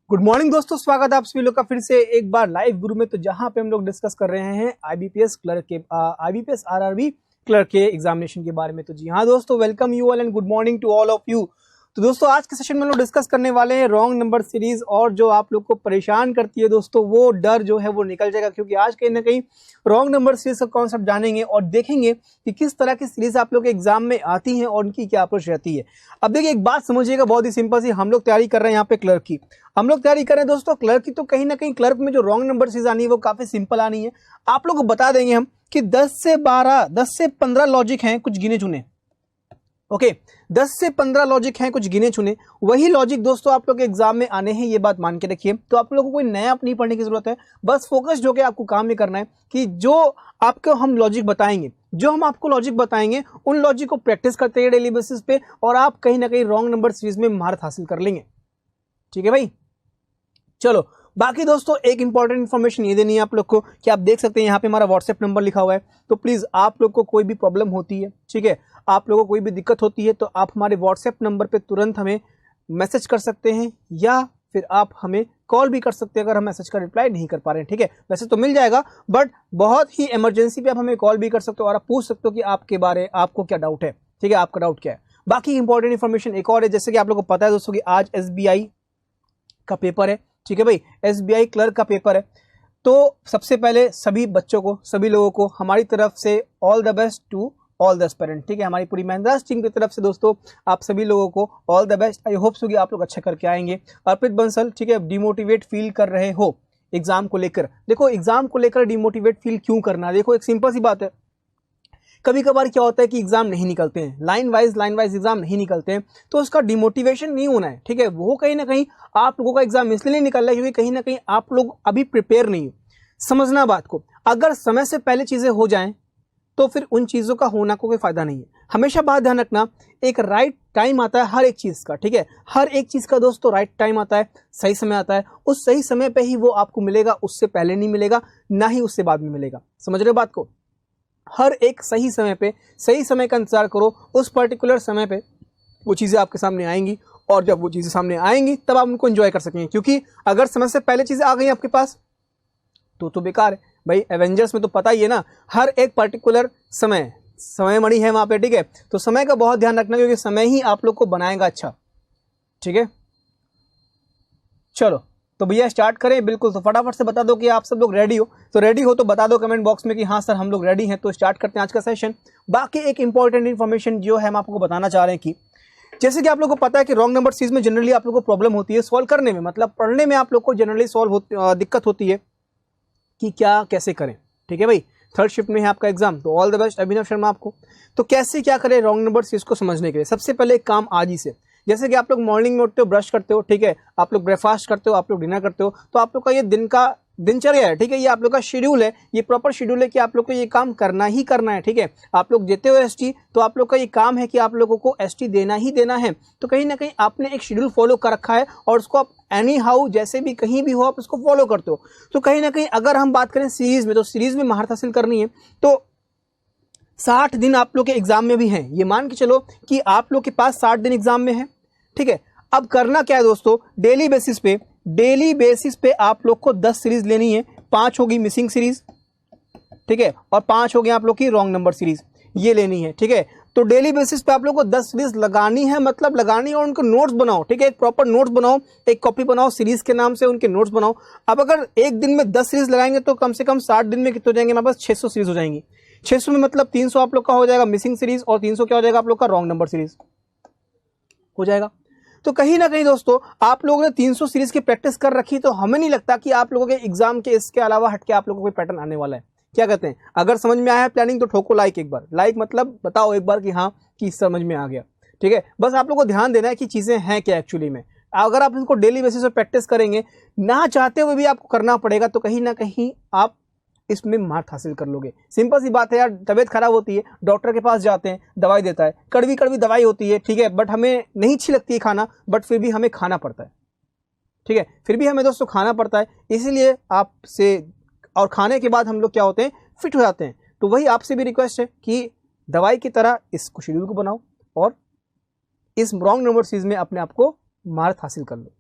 Good morning दोस्तों, स्वागत है आप सभी लोग का फिर से एक बार लाइव गुरु में। तो जहां पे हम लोग डिस्कस कर रहे हैं आईबीपीएस क्लर्क के आईबीपीएस आरआरबी क्लर्क के एग्जामिनेशन के बारे में। तो जी हाँ दोस्तों, welcome you all and good morning to all of you. तो दोस्तों आज के सेशन में हम लोग डिस्कस करने वाले हैं रॉन्ग नंबर सीरीज, और जो आप लोग को परेशान करती है दोस्तों वो डर जो है वो निकल जाएगा, क्योंकि आज कहीं ना कहीं रॉन्ग नंबर सीरीज का कॉन्सेप्ट जानेंगे और देखेंगे कि किस तरह की सीरीज आप लोग के एग्जाम में आती हैं और उनकी क्या अप्रोच रहती है। अब देखिए एक बात समझिएगा, बहुत ही सिंपल सी, हम लोग तैयारी कर रहे हैं यहाँ पे क्लर्क की। हम लोग तैयारी कर रहे हैं दोस्तों क्लर्क की, तो कहीं ना कहीं क्लर्क में जो रॉन्ग नंबर सीरीज आनी है वो काफी सिंपल आनी है। आप लोग को बता देंगे हम कि 10 से 15 लॉजिक हैं कुछ गिने चुने। ओके 10 से 15 लॉजिक हैं कुछ गिने चुने, वही लॉजिक दोस्तों आप लोग के एग्जाम में आने हैं, ये बात मान के रखिए। तो आप लोगों को कोई नया नहीं पढ़ने की जरूरत है, बस फोकस जो कि आपको काम ये करना है कि जो आपको हम लॉजिक बताएंगे, जो हम आपको लॉजिक बताएंगे उन लॉजिक को प्रैक्टिस करते हैं डेली बेसिस पे, और आप कहीं ना कहीं रॉन्ग नंबर सीरीज में महारत हासिल कर लेंगे। ठीक है भाई, चलो बाकी दोस्तों एक इंपॉर्टेंट इन्फॉर्मेशन ये देनी है आप लोग को कि आप देख सकते हैं यहाँ पे हमारा व्हाट्सएप नंबर लिखा हुआ है। तो प्लीज आप लोग को कोई भी प्रॉब्लम होती है, ठीक है, आप लोगों को कोई भी दिक्कत होती है, तो आप हमारे व्हाट्सएप नंबर पे तुरंत हमें मैसेज कर सकते हैं, या फिर आप हमें कॉल भी कर सकते हैं अगर हम मैसेज का रिप्लाई नहीं कर पा रहे हैं। ठीक है, वैसे तो मिल जाएगा, बट बहुत ही इमरजेंसी पे आप हमें कॉल भी कर सकते हो और आप पूछ सकते हो कि आपके बारे आपको क्या डाउट है। ठीक है, आपका डाउट क्या है। बाकी इंपॉर्टेंट इन्फॉर्मेशन एक और है, जैसे कि आप लोगों को पता है दोस्तों कि आज SBI का पेपर है। ठीक है भाई, SBI क्लर्क का पेपर है। तो सबसे पहले सभी बच्चों को, सभी लोगों को हमारी तरफ से all the best to all the aspirant. ठीक है, हमारी पूरी महिंद्रास टीम की तरफ से दोस्तों आप सभी लोगों को all the best. I hope so कि आप लोग अच्छा करके आएंगे। अर्पित बंसल, ठीक है, डिमोटिवेट फील कर रहे हो एग्जाम को लेकर। देखो एग्जाम को लेकर डिमोटिवेट फील क्यों करना, देखो एक सिंपल सी बात है, कभी कभार क्या होता है कि एग्जाम नहीं निकलते हैं, लाइन वाइज एग्जाम नहीं निकलते हैं, तो उसका डिमोटिवेशन नहीं होना है। ठीक है, वो कहीं ना कहीं आप लोगों का एग्जाम इसलिए नहीं निकल रहा है क्योंकि कहीं ना कहीं आप लोग अभी प्रिपेयर नहीं हो। समझना बात को, अगर समय से पहले चीजें हो जाएं तो फिर उन चीजों का होना को कोई फायदा नहीं है। हमेशा बात ध्यान रखना, एक राइट टाइम आता है हर एक चीज का। ठीक है, हर एक चीज का दोस्तों राइट टाइम आता है, सही समय आता है। उस सही समय पे ही वो आपको मिलेगा, उससे पहले नहीं मिलेगा, ना ही उससे बाद में मिलेगा। समझ रहे हो बात को, हर एक सही समय पे, सही समय का इंतजार करो, उस पर्टिकुलर समय पे वो चीजें आपके सामने आएंगी, और जब वो चीजें सामने आएंगी तब आप उनको एंजॉय कर सकेंगे। क्योंकि अगर समय से पहले चीजें आ गई आपके पास तो बेकार है भाई। एवेंजर्स में तो पता ही है ना, हर एक पर्टिकुलर समय मणि है वहां पे। ठीक है, तो समय का बहुत ध्यान रखना, क्योंकि समय ही आप लोग को बनाएगा अच्छा। ठीक है, चलो तो भैया स्टार्ट करें। बिल्कुल, तो फटाफट से बता दो कि आप सब लोग रेडी हो। तो रेडी हो तो बता दो कमेंट बॉक्स में कि हाँ सर हम लोग रेडी हैं। तो स्टार्ट करते हैं आज का सेशन। बाकी एक इंपॉर्टेंट इन्फॉर्मेशन जो है हम आपको बताना चाह रहे हैं कि जैसे कि आप लोगों को पता है कि रॉन्ग नंबर सीरीज में जनरली आप लोगों को प्रॉब्लम होती है सॉल्व करने में, मतलब पढ़ने में आप लोग को जनरली दिक्कत होती है कि क्या कैसे करें। ठीक है भाई, थर्ड शिफ्ट में है आपका एग्जाम, तो ऑल द बेस्ट अभिनव शर्मा आपको। तो कैसे क्या करें रॉन्ग नंबर सीरीज को समझने के लिए, सबसे पहले एक काम आज ही से, जैसे कि आप लोग मॉर्निंग में उठते हो, ब्रश करते हो, ठीक है, आप लोग ब्रेकफास्ट करते हो, आप लोग डिनर करते हो, तो आप लोग का ये दिन का दिनचर्या है। ठीक है, ये आप लोग का शेड्यूल है, ये प्रॉपर शेड्यूल है कि आप लोग को ये काम करना ही करना है। ठीक है, आप लोग देते हो ST, तो आप लोग का ये काम है कि आप लोगों को ST देना ही देना है। तो कहीं ना कहीं आपने एक शेड्यूल फॉलो कर रखा है, और उसको आप एनी हाउ जैसे भी कहीं भी हो आप उसको फॉलो करते हो। तो कहीं ना कहीं अगर हम बात करें सीरीज में, तो सीरीज में महारत हासिल करनी है तो 60 दिन आप लोग के एग्जाम में भी हैं। ये मान के चलो कि आप लोग के पास 60 दिन एग्जाम में है। ठीक है, अब करना क्या है दोस्तों, डेली बेसिस पे आप लोग को 10 सीरीज लेनी है। 5 होगी मिसिंग सीरीज, ठीक है, और 5 हो गई आप लोग की रॉन्ग नंबर सीरीज, ये लेनी है। ठीक है, तो डेली बेसिस पे आप लोग को 10 सीरीज लगानी है, मतलब लगानी है, और उनको नोट्स बनाओ। ठीक है, एक प्रॉपर नोट्स बनाओ, एक कॉपी बनाओ सीरीज के नाम से, उनके नोट्स बनाओ। अब अगर एक दिन में 10 सीरीज लगाएंगे तो कम से कम 60 दिन में कितने हो जाएंगे, हमारे पास 600 सीरीज हो जाएंगी। 600 में मतलब 300 आप लोग का हो जाएगा मिसिंग सीरीज, और 300 क्या हो जाएगा आप लोग का रॉन्ग नंबर सीरीज हो जाएगा। तो कहीं ना कहीं दोस्तों आप लोगों ने 300 सीरीज की प्रैक्टिस कर रखी, तो हमें नहीं लगता कि आप लोगों के एग्जाम के इसके अलावा हटके आप लोगों को कोई पैटर्न आने वाला है। क्या कहते हैं, अगर समझ में आया है प्लानिंग तो ठोको लाइक एक बार, लाइक मतलब बताओ एक बार कि हाँ कि समझ में आ गया। ठीक है, बस आप लोगों को ध्यान देना है कि चीजें हैं क्या एक्चुअली में। अगर आप इनको डेली बेसिस पर प्रैक्टिस करेंगे, ना चाहते हुए भी आपको करना पड़ेगा, तो कहीं ना कहीं आप इसमें मार्क हासिल कर लोगे। सिंपल सी बात है यार, तबीयत खराब होती है, डॉक्टर के पास जाते हैं, दवाई देता है, कड़वी कड़वी दवाई होती है, ठीक है, बट हमें नहीं अच्छी लगती है खाना, बट फिर भी हमें खाना पड़ता है। ठीक है, फिर भी हमें दोस्तों खाना पड़ता है, इसीलिए आपसे, और खाने के बाद हम लोग क्या होते हैं, फिट हो जाते हैं। तो वही आपसे भी रिक्वेस्ट है कि दवाई की तरह इस शेड्यूल को बनाओ, और इस रॉन्ग नंबर सीरीज में अपने आप को महारत हासिल कर लो।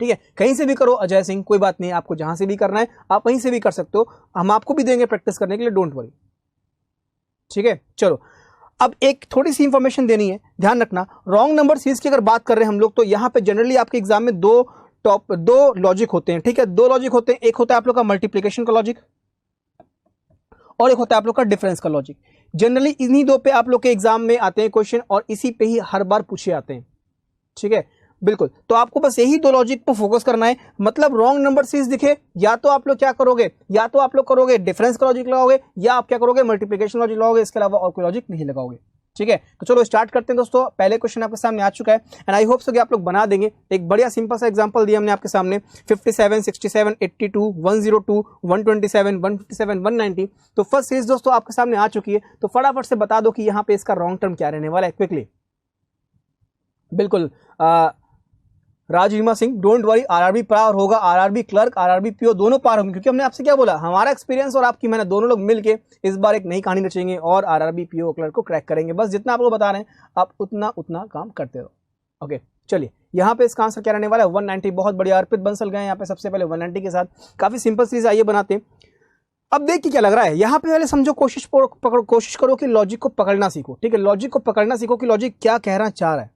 ठीक है, कहीं से भी करो अजय सिंह, कोई बात नहीं, आपको जहां से भी करना है आप वहीं से भी कर सकते हो, हम आपको भी देंगे प्रैक्टिस करने के लिए, डोंट वरी। ठीक है, चलो अब एक थोड़ी सी इंफॉर्मेशन देनी है, ध्यान रखना। रॉन्ग नंबर सीरीज की अगर बात कर रहे हैं हम लोग, तो यहां पे जनरली आपके एग्जाम में दो लॉजिक होते हैं। ठीक है, दो लॉजिक होते हैं, एक होता है आप लोग का मल्टीप्लिकेशन का लॉजिक और एक होता है आप लोग का डिफरेंस का लॉजिक। जनरली इन्हीं दो पे आप लोग के एग्जाम में आते हैं क्वेश्चन और इसी पे ही हर बार पूछे आते हैं। ठीक है, बिल्कुल, तो आपको बस यही दो लॉजिक पर फोकस करना है। मतलब रॉन्ग नंबर सीरीज दिखे, या तो आप लोग क्या करोगे, या तो आप लोग करोगे डिफरेंस का लॉजिक लगाओगे, या आप क्या करोगे मल्टीप्लिकेशन लॉजिक लगाओगे, इसके अलावा और कोई लॉजिक नहीं लगाओगे। ठीक है, तो चलो स्टार्ट करते हैं दोस्तों। पहले क्वेश्चन आपके सामने आ चुका है एंड आई होप सो कि आप लोग बना देंगे। एक बढ़िया सिंपल सा एग्जांपल दिया हमने आपके सामने, 57, 67, 82, 102, 127, 157, 190। तो फर्स्ट सीरीज दोस्तों आपके सामने आ चुकी है, तो फटाफट से बता दो कि यहाँ पे इसका रॉन्ग टर्म क्या रहने वाला है, क्विकली। बिल्कुल राजरीमा सिंह, डोंट वरी, आरआरबी पार होगा, आरआरबी क्लर्क, आरआरबी पीओ दोनों पार होंगे, क्योंकि हमने आपसे क्या बोला, हमारा एक्सपीरियंस और आपकी मेहनत दोनों लोग मिलके इस बार एक नई कहानी रचेंगे और आरआरबी पीओ क्लर्क को क्रैक करेंगे। बस जितना आप लोग बता रहे हैं आप उतना काम करते रहो। ओके, चलिए यहाँ पे इसका आंसर क्या रहने वाला है, 190। बहुत बढ़िया, अर्पित बंसल गए यहाँ पे सबसे पहले 190 के साथ। काफी सिंपल सीरीज आइए बनाते हैं। अब देखिए क्या लग रहा है यहाँ पे, पहले समझो, कोशिश करो कि लॉजिक को पकड़ना सीखो। ठीक है, लॉजिक को पकड़ना सीखो कि लॉजिक क्या कहना चाह रहा है।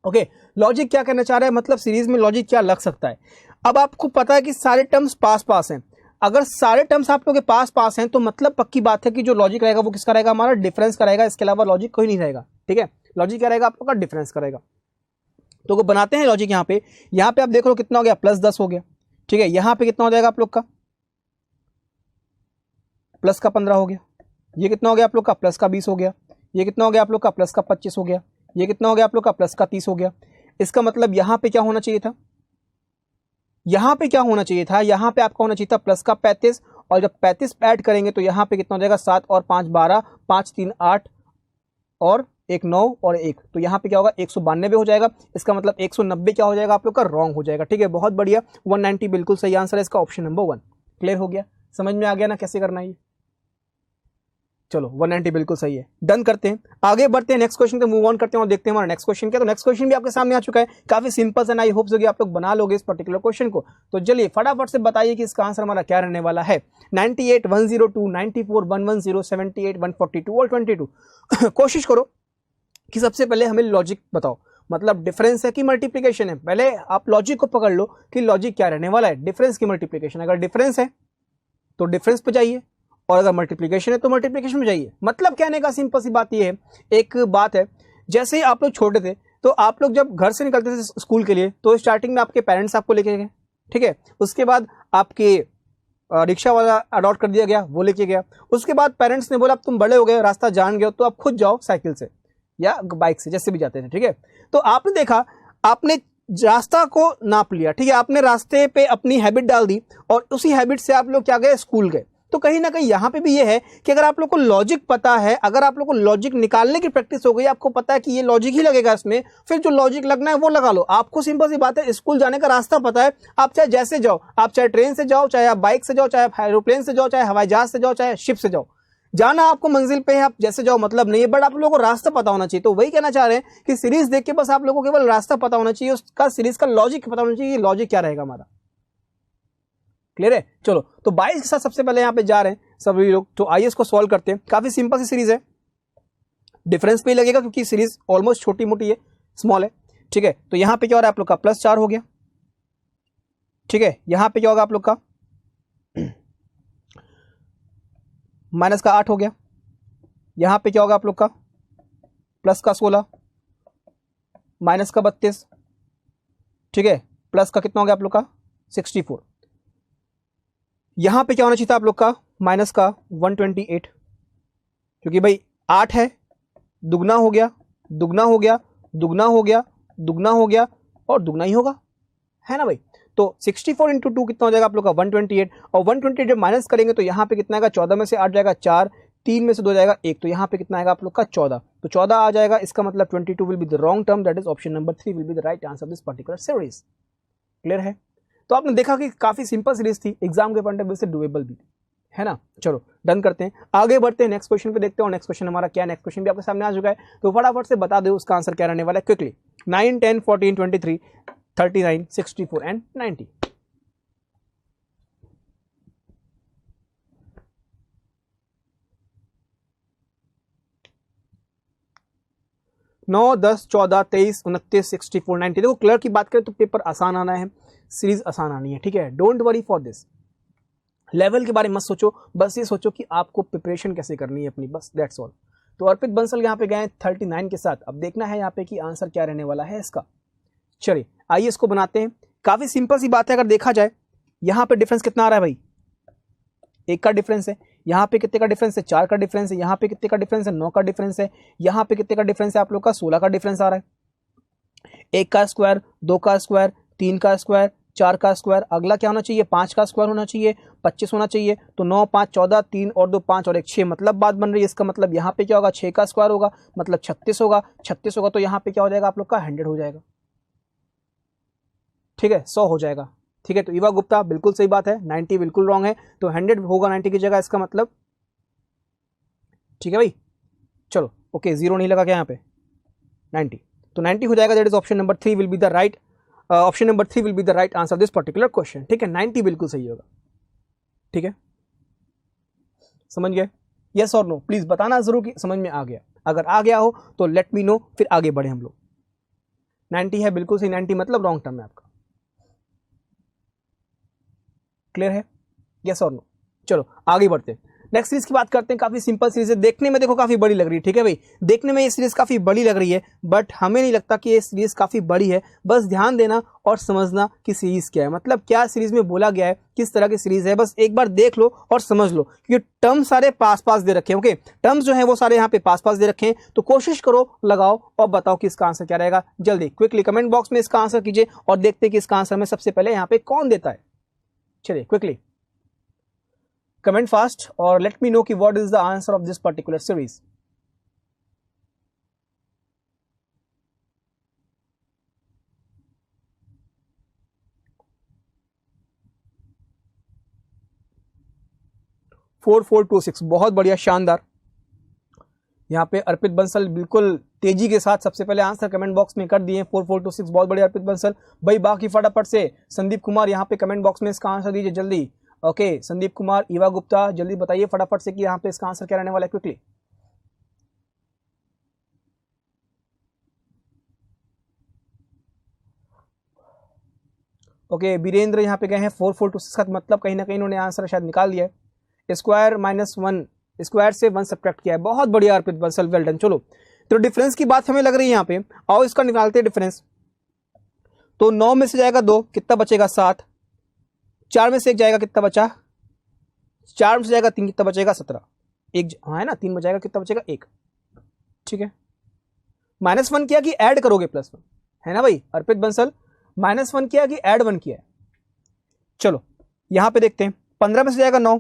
ओके, लॉजिक क्या कहना चाह रहा है, मतलब सीरीज में लॉजिक क्या लग सकता है। अब आपको पता है कि सारे टर्म्स पास हैं। अगर सारे टर्म्स आप लोगों के पास हैं तो मतलब पक्की बात है कि जो लॉजिक रहेगा वो किसका रहेगा, हमारा डिफरेंस का रहेगा। इसके अलावा लॉजिक कोई नहीं रहेगा। ठीक है, लॉजिक क्या रहेगा आप लोग का, डिफरेंस का रहेगा। तो वो बनाते हैं लॉजिक। यहाँ पे आप देख लो कितना हो गया, +10 हो गया। ठीक है, यहाँ पे कितना हो जाएगा आप लोग का, प्लस का 15 हो गया। ये कितना हो गया आप लोग का, प्लस का 20 हो गया। ये कितना हो गया आप लोग का, प्लस का 25 हो गया। ये कितना हो गया आप लोग का, प्लस का 30 हो गया। इसका मतलब यहां पे क्या होना चाहिए था, यहां पे क्या होना चाहिए था, यहां पे आपका होना चाहिए था प्लस का 35, और जब 35 ऐड करेंगे तो यहां पे कितना हो जाएगा, 7 और 5 12, 5 3 8 और 1 9 और 1, तो यहां पे क्या होगा, 192 हो जाएगा। इसका मतलब 190 क्या हो जाएगा आप लोग का, रॉन्ग हो जाएगा। ठीक है, बहुत बढ़िया, 190 बिल्कुल सही आंसर है इसका, ऑप्शन नंबर 1। क्लियर हो गया, समझ में आ गया ना कैसे करना है ये। चलो 190 बिल्कुल सही है, डन करते हैं, आगे बढ़ते हैं नेक्स्ट क्वेश्चन पे, मूव ऑन करते हैं और देखते हैं हमारा नेक्स्ट क्वेश्चन क्या। तो नेक्स्ट क्वेश्चन भी आपके सामने आ चुका है, काफी सिंपल है, आई होप सो कि आप लोग बना लोगे इस पर्टिकुलर क्वेश्चन को। तो चलिए फटाफट से बताइए कि इसका आंसर हमारा क्या रहने वाला है। 98, 102, 94, 110, 78, 142 और 22। कोशिश करो कि सबसे पहले हमें लॉजिक बताओ, मतलब डिफरेंस है कि मल्टीप्लीकेशन है। पहले आप लॉजिक को पकड़ लो कि लॉजिक क्या रहने वाला है, डिफरेंस की मल्टीप्लीकेशन। अगर डिफरेंस है तो डिफरेंस पे जाइए, और अगर मल्टीप्लिकेशन है तो मल्टीप्लिकेशन में जाइए। मतलब कहने का सिंपल सी बात ये है, एक बात है, जैसे ही आप लोग छोटे थे तो आप लोग जब घर से निकलते थे स्कूल के लिए तो स्टार्टिंग में आपके पेरेंट्स आपको लेके गए। ठीक है, उसके बाद आपके रिक्शा वाला अडॉप्ट कर दिया गया, वो लेके गया। उसके बाद पेरेंट्स ने बोला अब तुम बड़े हो गए, रास्ता जान गए हो, तो आप खुद जाओ साइकिल से या बाइक से, जैसे भी जाते थे। ठीक है, तो आपने देखा, आपने रास्ता को नाप लिया। ठीक है, आपने रास्ते पे अपनी हैबिट डाल दी और उसी हैबिट से आप लोग क्या गए, स्कूल गए। तो कहीं ना कहीं यहां पे भी ये है कि अगर आप लोग को लॉजिक पता है, अगर आप लोग को लॉजिक निकालने की प्रैक्टिस हो गई, आपको पता है कि ये लॉजिक ही लगेगा इसमें, फिर जो लॉजिक लगना है वो लगा लो। आपको सिंपल सी बात है, स्कूल जाने का रास्ता पता है, आप चाहे जैसे जाओ, आप चाहे ट्रेन से जाओ, चाहे आप बाइक से जाओ, चाहे आप एरोप्लेन से जाओ, चाहे हवाई जहाज से जाओ, चाहे शिप से जाओ, जाना आपको मंजिल पे है, आप जैसे जाओ मतलब नहीं है, बट आप लोगों को रास्ता पता होना चाहिए। तो वही कहना चाह रहे हैं कि सीरीज देख के बस आप लोगों को केवल रास्ता पता होना चाहिए, उसका सीरीज का लॉजिक पता होना चाहिए, लॉजिक क्या रहेगा हमारा। क्लियर है, चलो तो 22 के साथ सबसे पहले यहां पे जा रहे हैं सभी लोग। तो आइए इसको सॉल्व करते हैं, काफी सिंपल सी सीरीज है, डिफरेंस पे ही लगेगा क्योंकि सीरीज ऑलमोस्ट छोटी मोटी है, स्मॉल है। ठीक है, तो यहां पे क्या हो रहा है आप लोग का, +4 हो गया। ठीक है, यहां पे क्या होगा आप लोग का, -8 हो गया। यहां पे क्या होगा आप लोग का, +16, -32। ठीक है, प्लस का कितना हो गया आप लोग का, 64। यहां पे क्या होना चाहिए था आप लोग का, -128, क्योंकि भाई 8 है, दुगना हो गया, दुगना हो गया, दुगना हो गया, दुगना हो गया और दुगना ही होगा, है ना भाई। तो 64 इंटू 2 कितना हो जाएगा आप लोग का, 128। और 128 जब माइनस करेंगे तो यहाँ पे कितना आएगा, 14 में से 8 जाएगा 4, 3 में से 2 जाएगा 1, तो यहाँ पे कितना आएगा आप लोग का, 14। तो 14 आ जाएगा, इसका मतलब 22 will be the wrong term, that is option number 3 will be the right answer of this particular series. Clear है, तो आपने देखा कि काफी सिंपल सीरीज थी, एग्जाम के पॉइंट ऑफ व्यू से डुएबल भी थी, है ना। चलो डन करते हैं, आगे बढ़ते हैं, नेक्स्ट क्वेश्चन पे देखते हैं। नेक्स्ट क्वेश्चन हमारा क्या, नेक्स्ट क्वेश्चन भी आपके सामने आ चुका है, तो फटाफट से बता दो उसका आंसर क्या रहने वाला है क्विकली। 9, 10, 14, 23 39, 64 एंड 90। 9, 10, 14, 23, 29, 64, 90। देखो क्लर्क की बात करें तो पेपर आसान आना है, सीरीज आसान आनी है, ठीक है। Don't worry for this, level के बारे में मत सोचो, बस ये सोचो कि आपको प्रिपरेशन कैसे करनी है अपनी, बस दैट्स ऑल। तो अर्पित बंसल यहाँ पे गए 39 के साथ। अब देखना है यहाँ पे कि आंसर क्या रहने वाला है इसका। चलिए आइए इसको बनाते हैं। काफी सिंपल सी बात है, अगर देखा जाए यहाँ पे डिफरेंस कितना आ रहा है भाई, 1 का डिफरेंस है। यहाँ पे कितने का डिफरेंस है, 4 का डिफरेंस है। यहाँ पे कितने का डिफरेंस है, 9 का डिफरेंस है। यहाँ पे कितने का डिफरेंस है आप लोग का, 16 का डिफरेंस आ रहा है। 1 का स्क्वायर, 2 का स्क्वायर, 3 का स्क्वायर, 4 का स्क्वायर, अगला क्या होना चाहिए, 5 का स्क्वायर होना चाहिए, 25 होना चाहिए। तो 9, 5, 14, 3 और 2, 5 और 1, 6, मतलब बात बन रही है। इसका मतलब यहाँ पे क्या होगा, 6 का स्क्वायर होगा, मतलब 36 होगा। 36 होगा तो यहाँ पे क्या हो जाएगा आप लोग का, 100 हो जाएगा, ठीक है, 100 हो जाएगा, ठीक है। तो ईवा गुप्ता बिल्कुल सही बात है, 90 बिल्कुल रॉन्ग है, तो 100 होगा 90 की जगह, इसका मतलब, ठीक है भाई। चलो ओके, 0 नहीं लगा क्या यहाँ पे, 90, तो 90 हो जाएगा। That is option number 3 will be the right, option number 3 will be the right answer this particular question, ठीक है। 90 बिल्कुल सही होगा, ठीक है। समझ गए, यस और नो, प्लीज बताना जरूर कि समझ में आ गया। अगर आ गया हो तो लेट मी नो, फिर आगे बढ़े हम लोग। 90 है बिल्कुल सही, 90 मतलब रॉन्ग टर्म है आपका, क्लियर है, यस और नो। चलो आगे बढ़ते हैं, नेक्स्ट सीरीज की बात करते हैं। काफी सिंपल सीरीज है, देखने में देखो काफी बड़ी लग रही है, ठीक है भाई, देखने में ये सीरीज काफी बड़ी लग रही है, बट हमें नहीं लगता कि ये सीरीज काफी बड़ी है। बस ध्यान देना और समझना कि सीरीज क्या है, मतलब क्या सीरीज में बोला गया है, किस तरह की सीरीज है, बस एक बार देख लो और समझ लो। क्योंकि टर्म सारे पास पास दे रखे हैं, ओके, टर्म्स जो है वो सारे यहाँ पे पास पास दे रखे हैं। तो कोशिश करो, लगाओ और बताओ कि इसका आंसर क्या रहेगा। जल्दी क्विकली कमेंट बॉक्स में इसका आंसर कीजिए और देखते हैं कि इसका आंसर में सबसे पहले यहाँ पे कौन देता है। चलिए quickly comment fast or let me know कि what is the answer of this particular series. Four 4, 2, 6, बहुत बढ़िया, शानदार। यहाँ पे अर्पित बंसल बिल्कुल तेजी के साथ सबसे पहले आंसर कमेंट बॉक्स में कर दिए, 4, 4, 2, 6, बहुत बढ़िया अर्पित बंसल भाई। बाकी फटाफट से संदीप कुमार यहाँ पे कमेंट बॉक्स में इसका आंसर दीजिए जल्दी। ओके संदीप कुमार, ईवा गुप्ता, जल्दी बताइए फटाफट से कि यहाँ पे इसका आंसर क्या रहने वाला है, क्विकली। ओके वीरेंद्र यहाँ पे गए हैं 4, 4, 2, 6 का मतलब कहीं ना कहीं इन्होंने आंसर शायद निकाल दिया है। स्क्वायर -1, स्क्वायर से 1 सब्ट्रैक्ट किया है, बहुत बढ़िया अर्पित बंसल, वेल डन। चलो तो डिफरेंस की बात हमें लग रही है यहाँ पे, आओ इसका निकालते हैं डिफरेंस। तो 9 में से जाएगा 2, कितना बचेगा 7, 4 में से 1 जाएगा, कितना बचा, 4 में से जाएगा 3, कितना बचेगा 17, 1 हाँ है ना, 3 बचेगा, कितना बचेगा 1, ठीक है। -1 किया कि ऐड करोगे +1, है ना भाई अर्पित बंसल, -1 किया कि ऐड 1 किया है। चलो यहां पे देखते हैं, 15 में से जाएगा 9,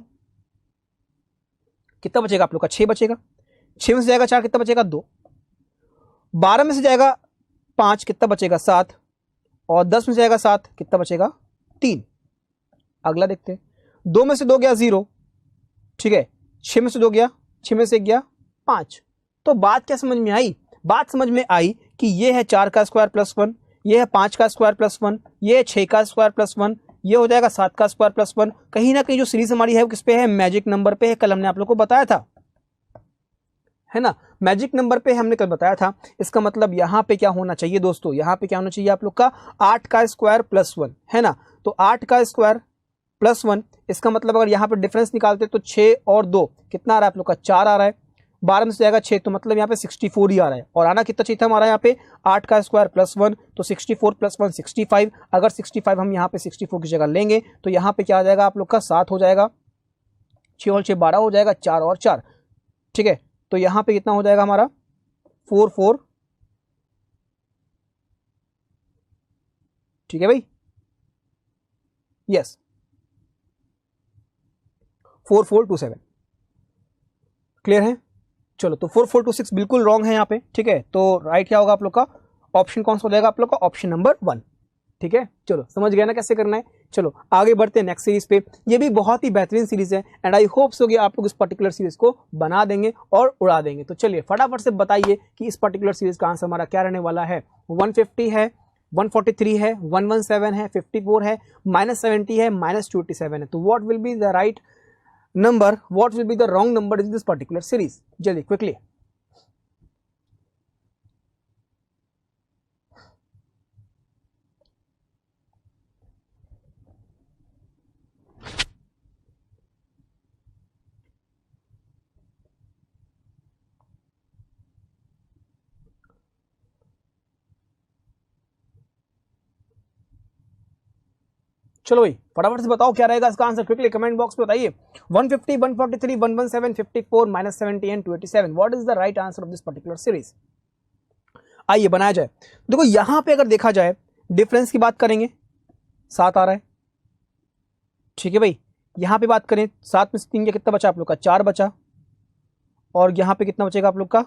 कितना बचेगा आप लोग का, 6 बचेगा। 6 में से जाएगा 4, कितना बचेगा 2। 12 में से जाएगा 5, कितना बचेगा 7। और 10 में से जाएगा 7, कितना बचेगा 3। अगला देखते हैं, 2 में से 2 गया 0, ठीक है। 6 में से 2 गया, 6 में से 1 गया 5। तो बात क्या समझ में आई, बात समझ में आई कि ये है 4 का स्क्वायर +1, ये है 5 का स्क्वायर +1, ये है 6 का स्क्वायर +1, ये हो जाएगा 7 का स्क्वायर +1। कहीं ना कहीं जो सीरीज हमारी है वो किस पे है, मैजिक नंबर पे है। कल हमने आप लोग को बताया था, है ना, मैजिक नंबर पे हमने कल बताया था। इसका मतलब यहाँ पे क्या होना चाहिए दोस्तों, यहाँ पे क्या होना चाहिए आप लोग का, 8 का स्क्वायर +1, है ना। तो 8 का स्क्वायर +1, इसका मतलब अगर यहाँ पे डिफरेंस निकालते तो 6 और 2 कितना आ रहा है आप लोग का, 4 आ रहा है। 12 में से जाएगा 6, तो मतलब यहाँ पे 64 ही आ रहा है। और आना कितना चाहिए था हमारा यहाँ पे, 8 का स्क्वायर +1, तो 64 + 1 65। अगर 65 हम यहाँ पे 64 की जगह लेंगे तो यहाँ पे क्या आ जाएगा आप लोग का, 7 हो जाएगा, 6 और 6 12 हो जाएगा, 4 और 4, ठीक है। तो यहाँ पे कितना हो जाएगा हमारा 4, 4, ठीक है भाई, यस 4, 4, 2, 7, क्लियर है। चलो तो 4, 4, 2, 6 बिल्कुल रॉन्ग है यहाँ पे, ठीक है। तो राइट क्या होगा आप लोग का, ऑप्शन कौन सा हो जाएगा आप लोग का, ऑप्शन नंबर 1, ठीक है। चलो समझ गया ना कैसे करना है। चलो आगे बढ़ते हैं नेक्स्ट सीरीज पे, ये भी बहुत ही बेहतरीन सीरीज है एंड आई होप सो कि आप लोग इस पर्टिकुलर सीरीज को बना देंगे और उड़ा देंगे। तो चलिए फटाफट से बताइए कि इस पर्टिकुलर सीरीज का आंसर हमारा क्या रहने वाला है। 150 है, 143 है, 117 है, 54 है, -70 है, -27 है। तो what will be the right number, what will be the wrong number in this particular series? जल्दी क्विकली। चलो भाई फटाफट से बताओ क्या रहेगा इसका आंसर, क्विकली कमेंट बॉक्स में बताइए। 150, 143, 117, 54, -70 and 27, what is the right answer of this particular series? आइए बनाया जाए। देखो यहां पे अगर देखा जाए डिफरेंस की बात करेंगे, 7 आ रहा है, ठीक है भाई। यहां पे बात करें 7 में से 3 का कितना बचा आप लोग का? 4 बचा। और यहां पे कितना बचेगा आप लोग का?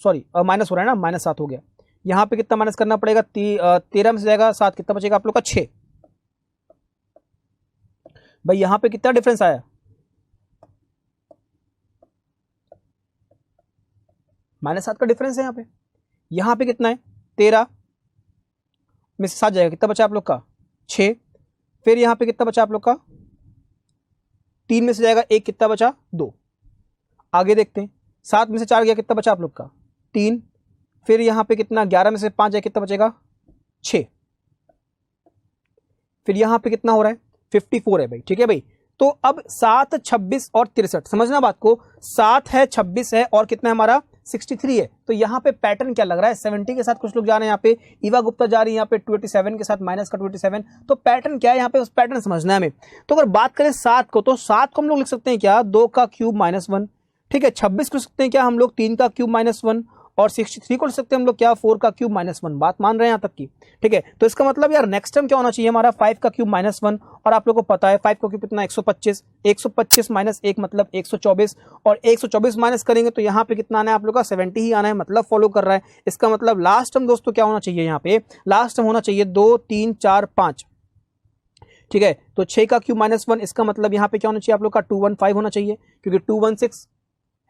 सॉरी माइनस हो रहा है ना, -7 हो गया। यहां पे कितना माइनस करना पड़ेगा? 13 में से जाएगा 7, कितना बचेगा आप लोग का? 6। भाई यहां पे कितना डिफरेंस आया? -7 का डिफरेंस है यहां पे कितना है? 13 में से 7 जाएगा, कितना बचा आप लोग का? 6। फिर यहां पे कितना बचा आप लोग का? 3 में से जाएगा 1, कितना बचा? 2। आगे देखते हैं, 7 में से 4 गया, कितना बचा आप लोग का? 3। फिर यहां पे कितना? 11 में से 5 जाएगा, कितना बचेगा? 6। फिर यहां पे कितना हो रहा है? 54 है भाई, ठीक है भाई। तो अब 7, 26 और 63, समझना बात को, 7 है, 26 है और कितना है हमारा? 63 है। तो यहाँ पे पैटर्न क्या लग रहा है? 70 के साथ कुछ लोग जा रहे हैं, यहाँ पे ईवा गुप्ता जा रही है, यहाँ पे 27 के साथ माइनस का 27। तो पैटर्न क्या है यहाँ पे, उस पैटर्न समझना है हमें। तो अगर बात करें 7 को, तो 7 को हम लोग लिख सकते हैं क्या? 2 का क्यूब -1, ठीक है। 26 को लिख सकते हैं क्या हम लोग? 3 का क्यूब -1। और 63 को लिख सकते हैं हम लोग क्या? 4 का क्यूब -1। बात मान रहे हैं यहाँ तक की, ठीक है। तो इसका मतलब यार नेक्स्ट टाइम क्या होना चाहिए हमारा? 5 का क्यूब -1। और आप लोग को पता है 5 का क्यूब कितना? 125। 125 -1 मतलब 124। और 124 माइनस करेंगे तो यहाँ पे कितना आना है आप लोग का? 70 ही आना है, मतलब फॉलो कर रहा है। इसका मतलब लास्ट टर्म दोस्तों क्या होना चाहिए यहाँ पे? लास्ट टर्म होना चाहिए 2, 3, 4, 5, ठीक है। तो 6 का क्यूब -1, इसका मतलब यहाँ पे क्या होना चाहिए आप लोग का? 215 होना चाहिए, क्योंकि 216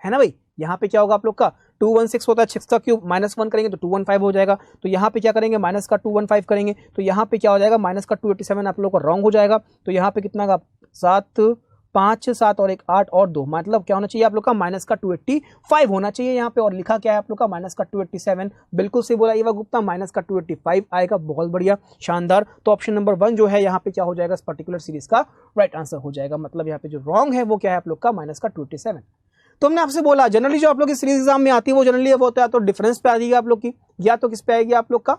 है ना भाई। यहाँ पे क्या होगा आप लोग का? 216 होता है, 6 का क्यूब -1 करेंगे तो 215 हो जाएगा। तो यहाँ पे क्या करेंगे? माइनस का 215 करेंगे तो यहाँ पे क्या हो जाएगा? माइनस का 287 आप लोग का रॉन्ग हो जाएगा। तो यहाँ पे कितना का? 7, 5, 7 और 1, 8 और 2, मतलब क्या होना चाहिए आप लोग का? माइनस का 285 होना चाहिए यहाँ पे। और लिखा क्या है आप लोग का? माइनस का 287। बिल्कुल सही बोला ईवा गुप्ता, माइनस का 285 आएगा। बहुत बढ़िया, शानदार। तो ऑप्शन नंबर 1 जो है यहाँ पे क्या हो जाएगा? इस पर्टिकुलर सीरीज का राइट आंसर हो जाएगा। मतलब यहाँ पे जो रॉन्ग है वो क्या है आप लोग का? माइनस का 287। तो हमने आपसे बोला जनरली जो आप लोग की सीरीज एग्जाम में आती है वो जनरली अब होता है तो डिफरेंस पे आएगी आप लोग की, या तो किस पे आएगी आप लोग का?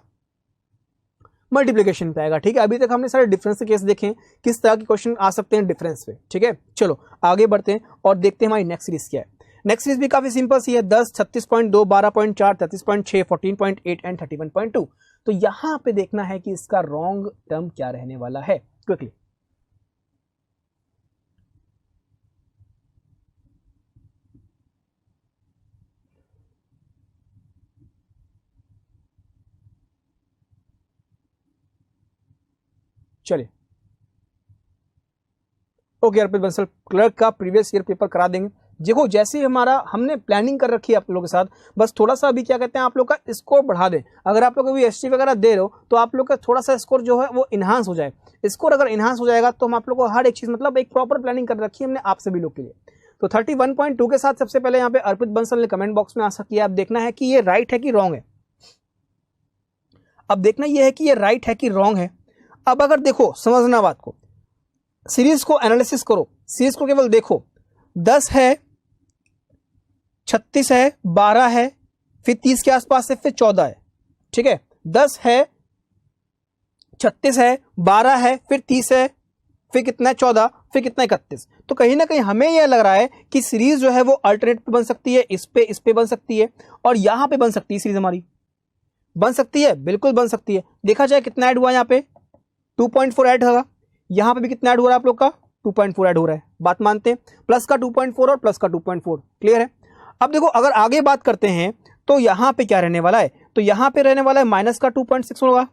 मल्टीप्लिकेशन पे आएगा, ठीक है। अभी तक हमने सारे डिफरेंस के केस देखे हैं, किस तरह के क्वेश्चन आ सकते हैं डिफरेंस पे, ठीक है। चलो आगे बढ़ते हैं और देखते हैं हमारी नेक्स्ट सीरीज क्या है। नेक्स्ट सीरीज भी काफी सिंपल सी है, 10, 36.2, 12.4, 33.6, 14.8 एंड 31.2। तो यहां पे देखना है कि इसका रॉन्ग टर्म क्या रहने वाला है, क्विकली। चलिए ओके, अर्पित बंसल क्लर्क का प्रीवियस ईयर पेपर करा देंगे। देखो जैसे ही हमारा हमने प्लानिंग कर रखी है आप लोगों के साथ, बस थोड़ा सा अभी क्या कहते हैं आप लोग का स्कोर बढ़ा दें। अगर आप लोग अभी एसटी वगैरह दे रहे हो तो आप लोग का थोड़ा सा स्कोर जो है वो इन्हांस हो जाए। स्कोर अगर इन्हांस हो जाएगा तो हम आप लोग को हर एक चीज, मतलब एक प्रॉपर प्लानिंग कर रखी है हमने आप सभी लोग के लिए। तो 31.2 के साथ सबसे पहले यहाँ पे अर्पित बंसल ने कमेंट बॉक्स में आंसर किया। अब देखना है कि ये राइट है कि रॉन्ग है। अब देखना यह है कि ये राइट है कि रॉन्ग है। अब अगर देखो समझना बात को, सीरीज को एनालिसिस करो, सीरीज को केवल देखो। 10 है, 36 है, 12 है, फिर 30 के आसपास है, फिर 14 है, ठीक है। 10 है, 36 है, 12 है, फिर 30 है, फिर कितना है? 14, फिर कितना? 31। तो कहीं ना कहीं हमें यह लग रहा है कि सीरीज जो है वो अल्टरनेट पे बन सकती है, इस पे बन सकती है और यहां पे बन सकती है। सीरीज हमारी बन सकती है, बिल्कुल बन सकती है। देखा जाए कितना ऐड हुआ यहाँ पे? 2.4 ऐड होगा। यहां पे भी कितना ऐड हो रहा है आप लोग का? 2.4 ऐड हो रहा है। बात मानते हैं, प्लस का 2.4 और प्लस का 2.4, क्लियर है। अब देखो अगर आगे बात करते हैं तो यहां पे क्या रहने वाला है? तो यहां पे रहने वाला है माइनस का 2.6 होगा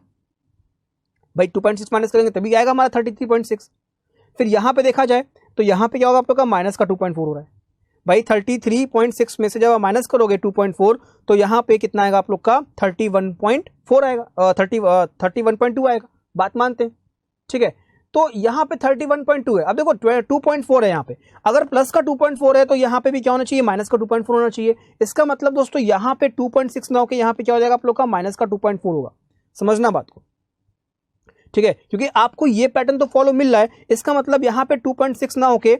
भाई। 2.6 माइनस करेंगे तभी आएगा हमारा 33.6। फिर यहां पे देखा जाए तो यहां पे क्या होगा आप लोग का? माइनस का 2.4 हो रहा है। भाई 33.6 में से जब आप माइनस करोगे 2.4 तो यहाँ पे कितना आएगा आप लोग का 31.4 आएगा, 31.2 आएगा। बात मानते हैं, ठीक है। तो यहाँ पे 31.2 है। अब देखो 2.4 है यहाँ पे, अगर प्लस का 2.4 है तो यहाँ पे भी क्या होना चाहिए, माइनस का 2.4 होना चाहिए। इसका मतलब दोस्तों यहाँ पे 2.6 ना होकर यहाँ पे क्या हो जाएगा आप लोग का माइनस का 2.4 होगा। समझना बात को, ठीक है, क्योंकि आपको ये पैटर्न तो फॉलो मिल रहा है। इसका मतलब यहाँ पे 2.6 ना होके,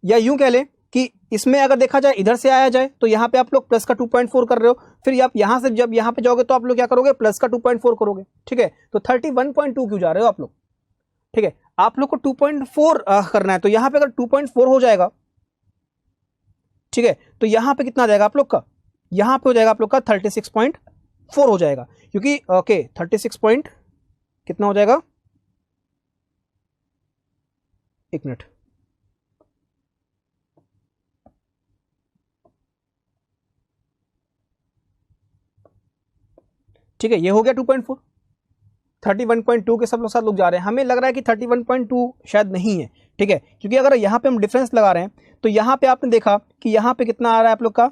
या यूं कह लें कि इसमें अगर देखा जाए इधर से आया जाए तो यहाँ पे आप लोग प्लस का 2.4 कर रहे हो, फिर आप यहाँ से जब यहाँ पे जाओगे तो आप लोग क्या करोगे, प्लस का 2.4 करोगे, ठीक है। तो 31.2 क्यों जा रहे हो आप लोग, ठीक है। आप लोग को 2.4 करना है, तो यहाँ पे अगर 2.4 हो जाएगा, ठीक है, तो यहाँ पे कितना आ जाएगा आप लोग का, यहाँ पे हो जाएगा आप लोग का 36.4 हो जाएगा, क्योंकि ओके 36 पॉइंट कितना हो जाएगा, एक मिनट, ठीक है, ये हो गया 2.4। 31.2 के सब लोग साथ लोग जा रहे हैं, हमें लग रहा है कि 31.2 शायद नहीं है, ठीक है, क्योंकि अगर यहां पे हम डिफरेंस लगा रहे हैं तो यहां पे आपने देखा कि यहां पे कितना आ रहा है आप लोग का,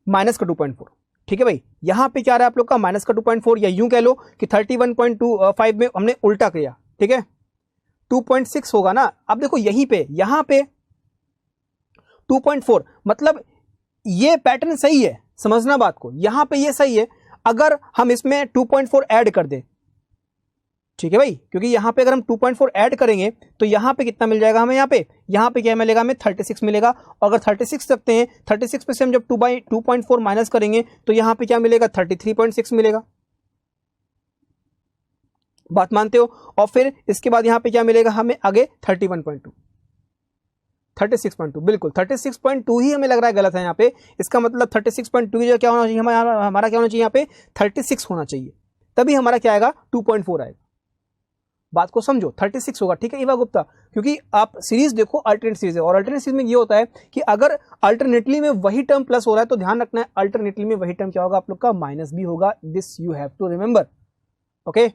माइनस का 2.4, ठीक है भाई। यहां पे क्या आ रहा है आप लोग का, माइनस का 2.4, या यूं कह लो कि 31.25 में हमने उल्टा किया, ठीक है, 2.6 होगा ना। अब देखो यहीं पे, यहां पे 2.4, मतलब ये पैटर्न सही है, समझना बात को, यहां पे ये सही है। अगर हम इसमें 2.4 ऐड कर दें, ठीक है भाई, क्योंकि यहां पे अगर हम 2.4 ऐड करेंगे तो यहां पे कितना मिल जाएगा हमें, यहां पे क्या मिलेगा हमें, 36 मिलेगा। और अगर 36 रखते हैं, 36 पे से हम जब 2.4 माइनस करेंगे तो यहां पे क्या मिलेगा, 33.6 मिलेगा। बात मानते हो। और फिर इसके बाद यहां पे क्या मिलेगा हमें आगे, 31.2, 36.2, बिल्कुल 36.2 ही हमें लग रहा है गलत है यहाँ पे। इसका मतलब 36.2 जो क्या होना चाहिए हमारा क्या होना चाहिए यहाँ पे, 36 होना चाहिए, तभी हमारा क्या आएगा, 2.4 आएगा। बात को समझो, 36 होगा, ठीक है इवा गुप्ता, क्योंकि आप सीरीज देखो, अल्टरनेट सीरीज है, और अल्टरनेट सीरीज में ये होता है कि अगर अल्टरनेटली में वही टर्म प्लस हो रहा है तो ध्यान रखना है, अल्टरनेटली में वही टर्म क्या होगा आप लोग का, माइनस भी होगा। This you have to remember, okay.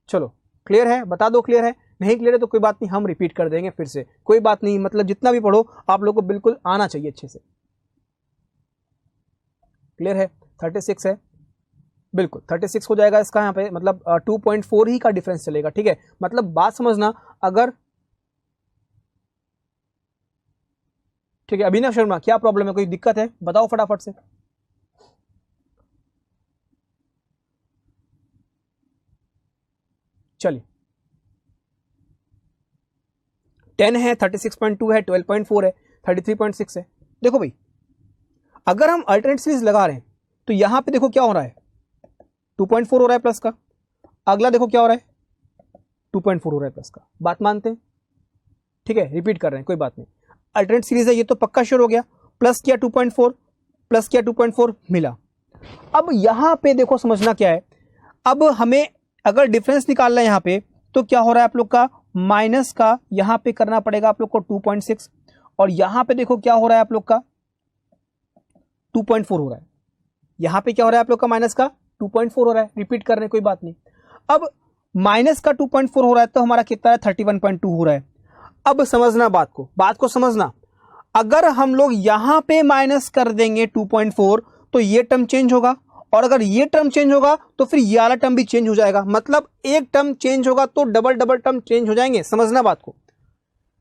चलो क्लियर है, बता दो क्लियर है, नहीं क्लियर है तो कोई बात नहीं, हम रिपीट कर देंगे फिर से, कोई बात नहीं, मतलब जितना भी पढ़ो आप लोग को बिल्कुल आना चाहिए अच्छे से। क्लियर है, 36 है, बिल्कुल 36 हो जाएगा इसका यहाँ पे, मतलब 2.4 ही का डिफरेंस चलेगा, ठीक है। मतलब बात समझना, अगर ठीक है, अभिनव शर्मा क्या प्रॉब्लम है, कोई दिक्कत है बताओ फटाफट से। चलिए 10 है, 36.2 है, 12.4 है, 33.6 है। देखो भाई, अगर हम अल्टरनेट सीरीज लगा रहे हैं तो यहां पे देखो क्या हो रहा है, 2.4 हो रहा है प्लस का, अगला देखो क्या हो रहा है, 2.4 हो रहा है प्लस का। बात मानते हैं, ठीक है, रिपीट कर रहे हैं, कोई बात नहीं। अल्टरनेट सीरीज है ये तो पक्का श्योर हो गया, प्लस किया 2.4, प्लस किया 2.4 मिला। अब यहां पे देखो समझना क्या है, अब हमें अगर डिफरेंस निकालना है यहां पे तो क्या हो रहा है आप लोग का, माइनस का यहां पे करना पड़ेगा आप लोग को 2.6, और यहां पे देखो क्या हो रहा है आप लोग का, 2.4 हो रहा है। यहां पे क्या हो रहा है आप लोग का, माइनस का 2.4 हो रहा है, रिपीट कर रहे हैं कोई बात नहीं। अब माइनस का 2.4 हो रहा है तो हमारा कितना है, 31.2 हो रहा है। अब समझना बात को समझना, अगर हम लोग यहां पे माइनस कर देंगे 2.4 तो ये टर्म चेंज होगा, और अगर ये टर्म चेंज होगा तो फिर ये वाला टर्म भी चेंज हो जाएगा। मतलब एक टर्म चेंज होगा तो डबल डबल टर्म चेंज हो जाएंगे, समझना बात को।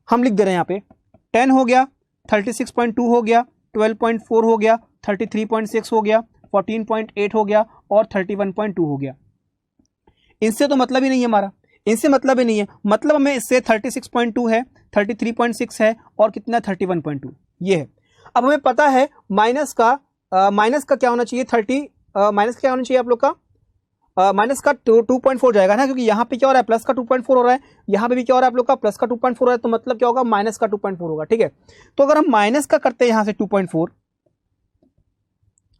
हम लिख दे रहे हैं यहाँ पे 10 हो गया, 36.2 हो गया, 12.4 हो गया, 33.6 हो गया, 14.8 हो गया, और 31.2 हो गया। इनसे तो मतलब ही नहीं है हमारा, इनसे मतलब ही नहीं है, मतलब हमें इससे 36.2 है, 33.6 है, और कितना 31.2 ये है। अब हमें पता है माइनस का क्या होना चाहिए, माइनस का क्या होना चाहिए आप लोग का, माइनस का 2.4 जाएगा ना, क्योंकि यहाँ पे क्या हो रहा है, प्लस का 2.4 हो रहा है, यहाँ पे भी क्या हो रहा है आप लोग का, प्लस का 2.4 हो रहा है, तो मतलब क्या होगा, माइनस का 2.4 होगा, ठीक है। तो अगर हम माइनस का करते हैं यहां से 2.4,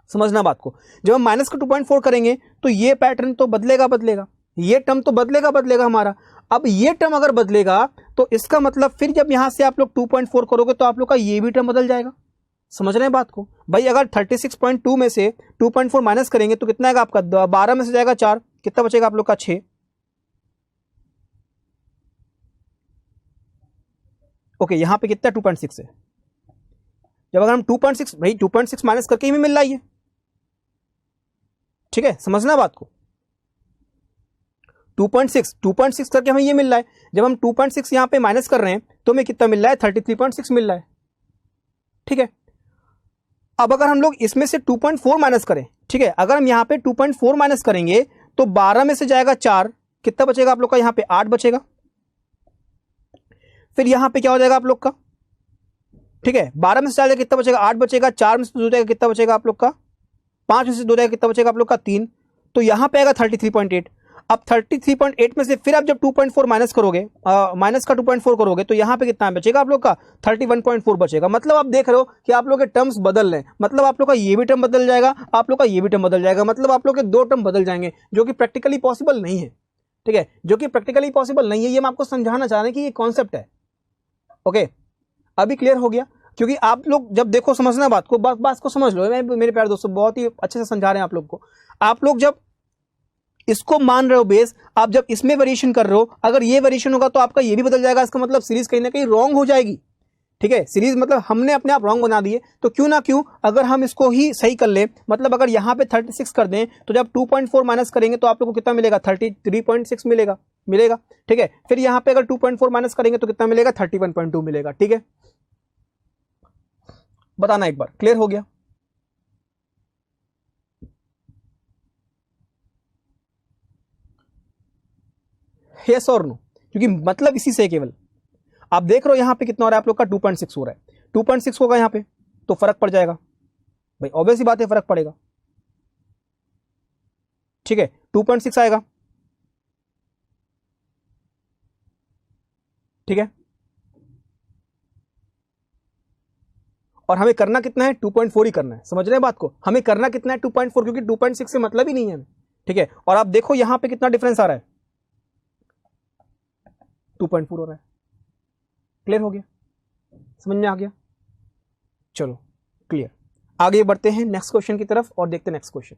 समझना बात को, जब हम माइनस का 2.4 करेंगे तो ये पैटर्न तो बदलेगा, ये टर्म तो बदलेगा हमारा। अब ये टर्म अगर बदलेगा तो इसका मतलब फिर जब यहां से आप लोग 2.4 करोगे तो आप लोग का ये भी टर्म बदल जाएगा, समझ रहे हैं बात को भाई। अगर 36.2 में से 2.4 माइनस करेंगे तो कितना आएगा आपका, 12 में से जाएगा 4, कितना बचेगा आप लोग का 6। ओके, यहां पे कितना 2.6 है। जब अगर हम 2.6 भाई 2.6 माइनस करके ही हमें मिल रहा है, ठीक है, समझना बात को। 2.6 करके हमें ये मिल रहा है। जब हम 2.6 यहां पे माइनस कर रहे हैं तो हमें कितना मिल रहा है, 33.6 मिल रहा है, ठीक है। अब अगर हम लोग इसमें से 2.4 माइनस करें, ठीक है, अगर हम यहां पे 2.4 माइनस करेंगे तो 12 में से जाएगा 4, कितना बचेगा आप लोग का, यहां पे 8 बचेगा। फिर यहां पे क्या हो जाएगा आप लोग का, ठीक है, 12 में से जाएगा कितना बचेगा, 8 बचेगा, 4 में से 2 जाएगा कितना बचेगा आप लोग का, 5 में से 2 जाएगा कितना बचेगा आप लोग का, 3। तो यहां पे आएगा 33.8। अब 33.8 में से फिर आप जब 2.4 माइनस करोगे, माइनस का 2.4 करोगे तो यहां पे कितना बचेगा आप लोग का, 31.4 बचेगा। मतलब आप देख रहे हो कि आप लोग के टर्म्स बदल रहे हैं, मतलब आप लोग का ये भी टर्म बदल जाएगा, आप लोग का ये भी टर्म बदल जाएगा, मतलब आप लोग के 2 टर्म बदल जाएंगे, जो कि प्रैक्टिकली पॉसिबल नहीं है, ठीक है, जो कि प्रैक्टिकली पॉसिबल नहीं है। ये हम आपको समझाना चाह रहे हैं कि ये कॉन्सेप्ट है। ओके, अभी क्लियर हो गया? क्योंकि आप लोग जब देखो, समझना बात को, बात को समझ लो मेरे प्यारे दोस्तों, बहुत ही अच्छे से समझा रहे हैं आप लोग को। आप लोग जब इसको मान रहे हो बेस, आप जब इसमें वेरिएशन कर रहे हो, अगर ये वेरिएशन होगा तो आपका ये भी बदल जाएगा, इसका मतलब सीरीज कहीं ना कहीं रॉन्ग हो जाएगी, ठीक है। सीरीज मतलब हमने अपने आप रॉन्ग बना दिए, तो क्यों ना क्यों अगर हम इसको ही सही कर ले, मतलब अगर यहां पे 36 कर दें तो जब 2.4 माइनस करेंगे तो आप लोग को कितना मिलेगा, 33.6 मिलेगा, ठीक है। फिर यहां पे अगर 2.4 माइनस करेंगे तो कितना मिलेगा, 31.2 मिलेगा, ठीक है। बताना एक बार, क्लियर हो गया? यस और नो? क्योंकि मतलब इसी से केवल आप देख रहे हो यहां पे कितना हो रहा है आप लोग का, 2.6 हो रहा है। 2.6 होगा यहां पे तो फर्क पड़ जाएगा भाई, ऑब्वियस ही बात है, फर्क पड़ेगा, ठीक है। 2.6 आएगा, ठीक है, और हमें करना कितना है, 2.4 ही करना है। समझ रहे हैं बात को? हमें करना कितना है, 2.4, क्योंकि 2.6 से मतलब ही नहीं है, ठीक है। और आप देखो यहां पे कितना डिफरेंस आ रहा है, 2.4 हो रहा है। क्लियर हो गया? समझ में आ गया? चलो क्लियर, आगे बढ़ते हैं नेक्स्ट क्वेश्चन की तरफ और देखते हैं नेक्स्ट क्वेश्चन।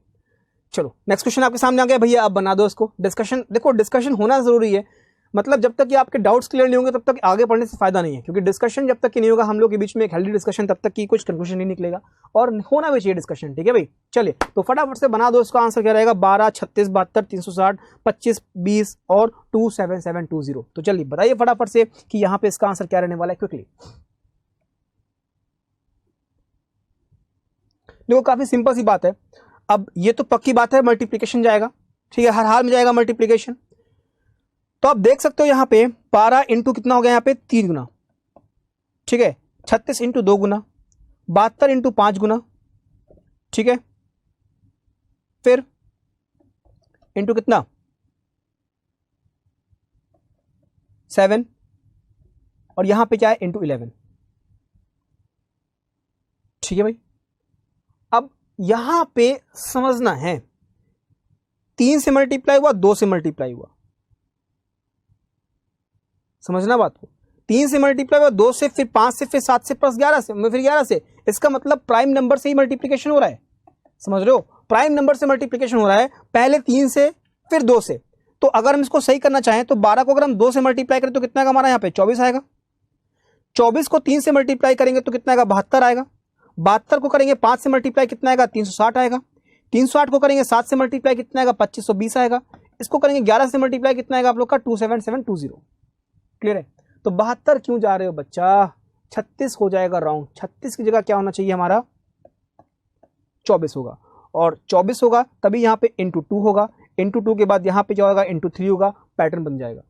चलो नेक्स्ट क्वेश्चन आपके सामने आ गया भैया, आप बना दो इसको। डिस्कशन, देखो डिस्कशन होना जरूरी है, मतलब जब तक कि आपके डाउट्स क्लियर नहीं होंगे तब तक आगे पढ़ने से फायदा नहीं है, क्योंकि डिस्कशन जब तक कि नहीं होगा हम लोग के बीच में एक हेल्दी डिस्कशन, तब तक की कुछ कंक्लूजन नहीं निकलेगा, और होना भी चाहिए डिस्कशन, ठीक है भाई। चलिए तो फटाफट से बना दो, इसका आंसर क्या रहेगा, 12, 36, 72, 360, 25, 20 और 27720। तो चलिए बताइए फटाफट से कि यहां पे इसका आंसर क्या रहने वाला है, क्विकली। देखो काफी सिंपल सी बात है, अब ये तो पक्की बात है, मल्टीप्लीकेशन जाएगा, ठीक है, हर हाल में जाएगा मल्टीप्लीकेशन। तो आप देख सकते हो यहां पे 12 इंटू कितना हो गया, यहां पे 3 गुना, ठीक है, 36 इंटू 2 गुना, 72 इंटू 5 गुना, ठीक है, फिर इंटू कितना 7, और यहां पे क्या है, इंटू 11, ठीक है भाई। अब यहां पे समझना है, 3 से मल्टीप्लाई हुआ, 2 से मल्टीप्लाई हुआ, समझना बात को, 3 से मल्टीप्लाई हुआ, 2 से, फिर 5 से, फिर 7 से, प्लस 11 से, फिर 11 से। इसका मतलब प्राइम नंबर से ही मल्टीप्लीकेशन हो रहा है, समझ रहे हो, प्राइम नंबर से मल्टीप्लीकेशन हो रहा है, पहले 3 से फिर 2 से। तो अगर हम इसको सही करना चाहें तो 12 को अगर हम 2 से मल्टीप्लाई करें तो कितना का हमारा यहाँ पे 24 आएगा, 24 को 3 से मल्टीप्लाई करेंगे तो कितना आएगा, 72 आएगा, 72 को करेंगे 5 से मल्टीप्लाई कितना आएगा, 360 आएगा, 360 को करेंगे 7 से मल्टीप्लाई कितना आएगा, 2520 आएगा, इसको करेंगे 11 से मल्टीप्लाई कितना आएगा आप लोग का, 27720। क्लियर है? तो 72 क्यों जा रहे हो बच्चा, 36 हो जाएगा रॉन्ग, 36 की जगह क्या होना चाहिए हमारा, 24 होगा, और 24 होगा तभी यहाँ पे इंटू 2 होगा, इंटू 2 के बाद यहाँ पे क्या होगा, इंटू 3 होगा, पैटर्न बन जाएगा।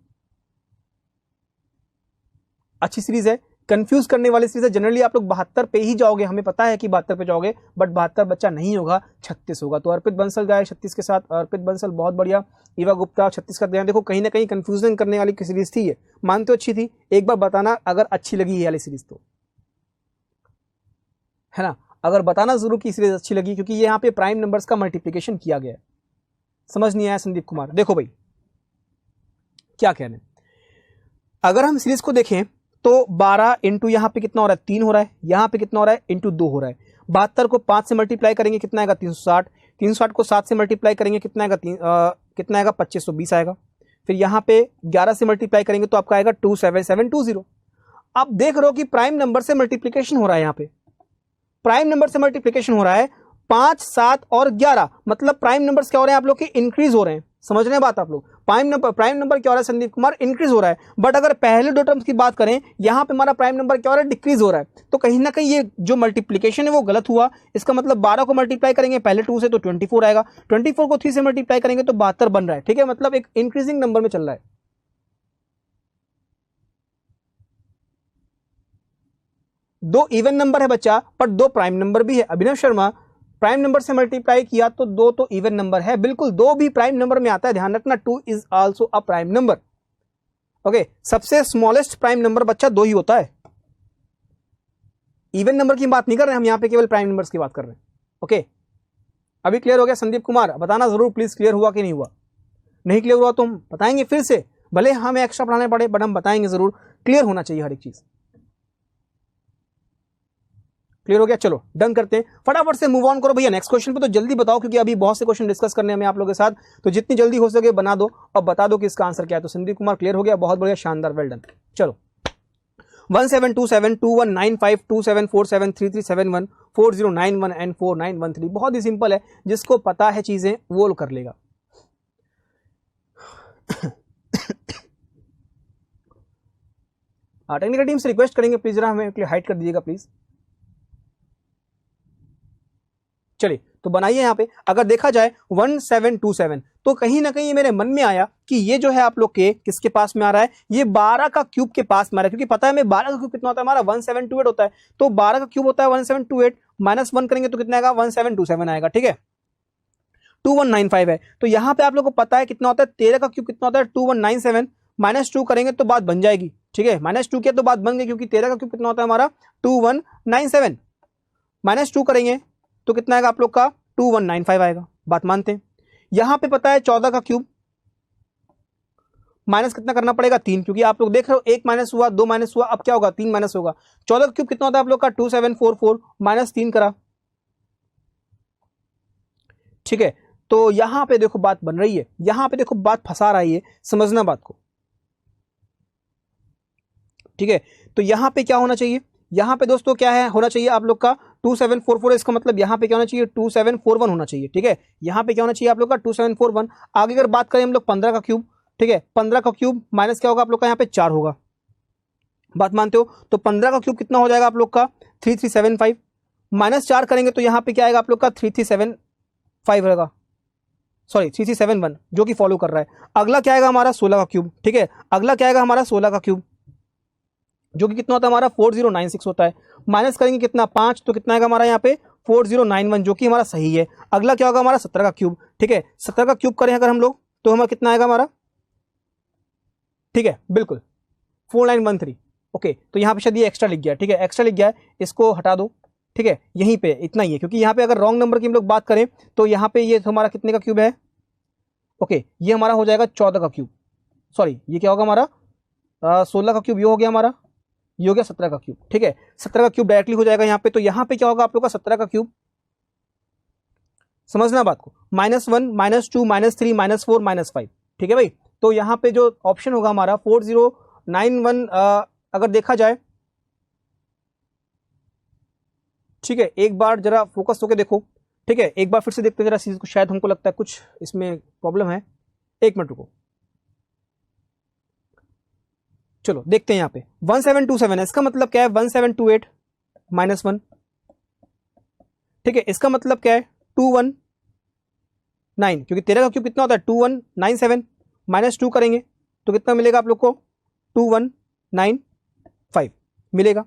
अच्छी सीरीज है, कंफ्यूज करने वाली सीरीज है। जनरली आप लोग 72 पे ही जाओगे, हमें पता है कि 72 पे जाओगे, बट 72 बच्चा नहीं होगा, 36 होगा। तो अर्पित बंसल जाए 36 के साथ, अर्पित बंसल बहुत बढ़िया, ईवा गुप्ता 36 का ध्यान। देखो कहीं ना कहीं कंफ्यूजन करने वाली सीरीज थी ये, मानते हो अच्छी थी, एक बार बताना अगर अच्छी लगी ये वाली सीरीज तो, है ना, अगर बताना जरूर कि सीरीज अच्छी लगी, क्योंकि यहाँ पे प्राइम नंबर्स का मल्टीप्लीकेशन किया गया है। समझ नहीं आया संदीप कुमार? देखो भाई क्या कहने, अगर हम सीरीज को देखें तो 12 इंटू यहाँ पे कितना हो रहा है, 3 हो रहा है, यहाँ पे कितना हो रहा है, इंटू 2 हो रहा है, 72 को 5 से मल्टीप्लाई करेंगे कितना आएगा, 360, 360 को 7 से मल्टीप्लाई करेंगे कितना आएगा, कितना आएगा 2520 आएगा। फिर यहाँ पे 11 से मल्टीप्लाई करेंगे तो आपका आएगा 27720। आप देख रहे हो कि प्राइम नंबर से मल्टीप्लीकेशन हो रहा है, यहाँ पे प्राइम नंबर से मल्टीप्लीकेशन हो रहा है 5, 7 और 11, मतलब प्राइम नंबर्स क्या हो रहे हैं आप लोग के, इंक्रीज हो रहे हैं। समझ रहे हैं बात आप लोग, प्राइम नंबर क्या हो रहा है संदीप कुमार, इंक्रीज हो रहा है। बट अगर पहले दो टर्म्स की बात करें, यहां पे हमारा प्राइम नंबर क्या हो रहा है, डिक्रीज हो रहा है। तो कहीं ना कहीं ये जो मल्टीप्लीकेशन है वो गलत हुआ। इसका मतलब 12 को मल्टीप्लाई करेंगे पहले 2 से तो 24 आएगा, 24 को 3 से मल्टीप्लाई करेंगे तो 72 बन रहा है। ठीक है, मतलब एक इंक्रीजिंग नंबर में चल रहा है। दो इवन नंबर है बच्चा, पर दो प्राइम नंबर भी है। अभिनव शर्मा, प्राइम नंबर से मल्टीप्लाई किया तो दो तो इवन नंबर है, बिल्कुल दो भी प्राइम नंबर में आता है, ध्यान रखना। 2 is also a prime number. Okay, सबसे स्मॉलेस्ट प्राइम नंबर बच्चा 2 ही होता है। इवन नंबर की बात नहीं कर रहे हम, यहां पे केवल प्राइम नंबर्स की बात कर रहे हैं। ओके, अभी क्लियर हो गया संदीप कुमार? बताना जरूर प्लीज, क्लियर हुआ कि नहीं हुआ। नहीं क्लियर हुआ तो हम बताएंगे फिर से, भले हमें एक्स्ट्रा पढ़ाने पड़े बट हम बताएंगे जरूर। क्लियर होना चाहिए हर एक चीज। क्लियर हो गया? चलो डन करते हैं, फटाफट से मूव ऑन करो भैया नेक्स्ट क्वेश्चन पे। तो जल्दी बताओ क्योंकि अभी बहुत से क्वेश्चन डिस्कस करने हमें आप लोगों के साथ, तो जितनी जल्दी हो सके बना दो और बता दो कि इसका आंसर क्या है। तो संदीप कुमार क्लियर हो गया, बहुत बढ़िया, शानदार, वेल डन। चलो 1727 2195 2747 3371 4091 एंड 4913, बहुत ही सिंपल है, जिसको पता है चीजें वो कर लेगा। टेक्निकल टीम से रिक्वेस्ट करेंगे प्लीज जरा हमें हाइड कर दीजिएगा प्लीज। चलिए तो बनाइए यहाँ पे। अगर देखा जाए 1727, तो कहीं ना कहीं मेरे मन में आया कि ये जो है आप लोग के किसके पास में आ रहा है, ये 12 का क्यूब के पास में आ रहा है, क्योंकि पता है हमें 12 का क्यूब कितना होता है हमारा, 1728 होता है। तो 12 का क्यूब होता है 1728, -1 करेंगे तो कितना आएगा, 1727 आएगा। ठीक है, 2195 है। तो यहाँ पे आप लोग को पता है कितना होता है, 13 का क्यूब कितना होता है 2197, -2 करेंगे तो बात बन जाएगी। ठीक है, -2 किया तो बात बन गई, क्योंकि 13 का क्यूब कितना होता है हमारा 2197, -2 करेंगे तो कितना आएगा आप लोग का 2195 आएगा। बात मानते हैं। यहां पे पता है 14 का क्यूब माइनस कितना करना पड़ेगा 3, क्योंकि आप लोग देख रहे हो 1 माइनस हुआ, 2 माइनस हुआ, अब क्या होगा 3 माइनस होगा। 14 का क्यूब कितना होता है आप लोग का 2744, -3 करा। ठीक है, तो यहां पे देखो बात बन रही है, यहां पे देखो बात फंसा रही है, समझना बात को। ठीक है, तो यहां पे क्या होना चाहिए, यहां पे दोस्तों क्या है होना चाहिए आप लोग का 2744, इसका मतलब यहां पे क्या होना चाहिए 2741 होना चाहिए। ठीक है, यहां पे क्या होना चाहिए आप लोग का 2741। आगे अगर बात करें हम लोग 15 का क्यूब, ठीक है, 15 का क्यूब माइनस क्या होगा आप लोग का यहाँ पे 4 होगा। बात मानते हो? तो 15 का क्यूब कितना हो जाएगा आप लोग का 3375, -4 करेंगे तो यहाँ पे क्या आएगा आप लोग का 3375 रहेगा, सॉरी 3371, जो कि फॉलो कर रहा है। अगला क्या आएगा हमारा 16 का क्यूब। ठीक है, अगला क्या आएगा हमारा 16 का क्यूब, जो कि कितना होता है हमारा 4096 होता है। माइनस करेंगे कितना 5, तो कितना आएगा हमारा यहाँ पे 4091, जो कि हमारा सही है। अगला क्या होगा हमारा 17 का क्यूब। ठीक है, 17 का क्यूब करें अगर हम लोग तो हमारा कितना आएगा हमारा, ठीक है बिल्कुल 4913। ओके, तो यहाँ पे शायद ये एक्स्ट्रा लिख गया। ठीक है, एक्स्ट्रा लिख गया है, इसको हटा दो। ठीक है, यहीं पे इतना ही है, क्योंकि यहाँ पे अगर रॉन्ग नंबर की हम लोग बात करें तो यहाँ पे ये हमारा कितने का क्यूब है, ओके ये हमारा हो जाएगा 14 का क्यूब, सॉरी ये क्या होगा हमारा 16 का क्यूब, ये हो गया हमारा, ये हो गया 17 का क्यूब। ठीक है, 17 का क्यूब डायरेक्टली हो जाएगा यहाँ पे। तो यहाँ पे क्या होगा आप लोग का 17 का क्यूब, समझना बात को, -1 -2 -3 -4 -5। ठीक है भाई, तो यहाँ पे जो ऑप्शन होगा हमारा 4091, अगर देखा जाए, ठीक है एक बार जरा फोकस होकर देखो। ठीक है, एक बार फिर से देखते हैं जरा चीज को, शायद हमको लगता है कुछ इसमें प्रॉब्लम है। एक मिनट रुको, चलो देखते हैं यहाँ पे 1727 है, इसका मतलब क्या है 1728 -1। ठीक है, इसका मतलब क्या है 219, क्योंकि 13 का क्यूब कितना होता है 2197, -2 करेंगे तो कितना मिलेगा आप लोग को 2195 मिलेगा।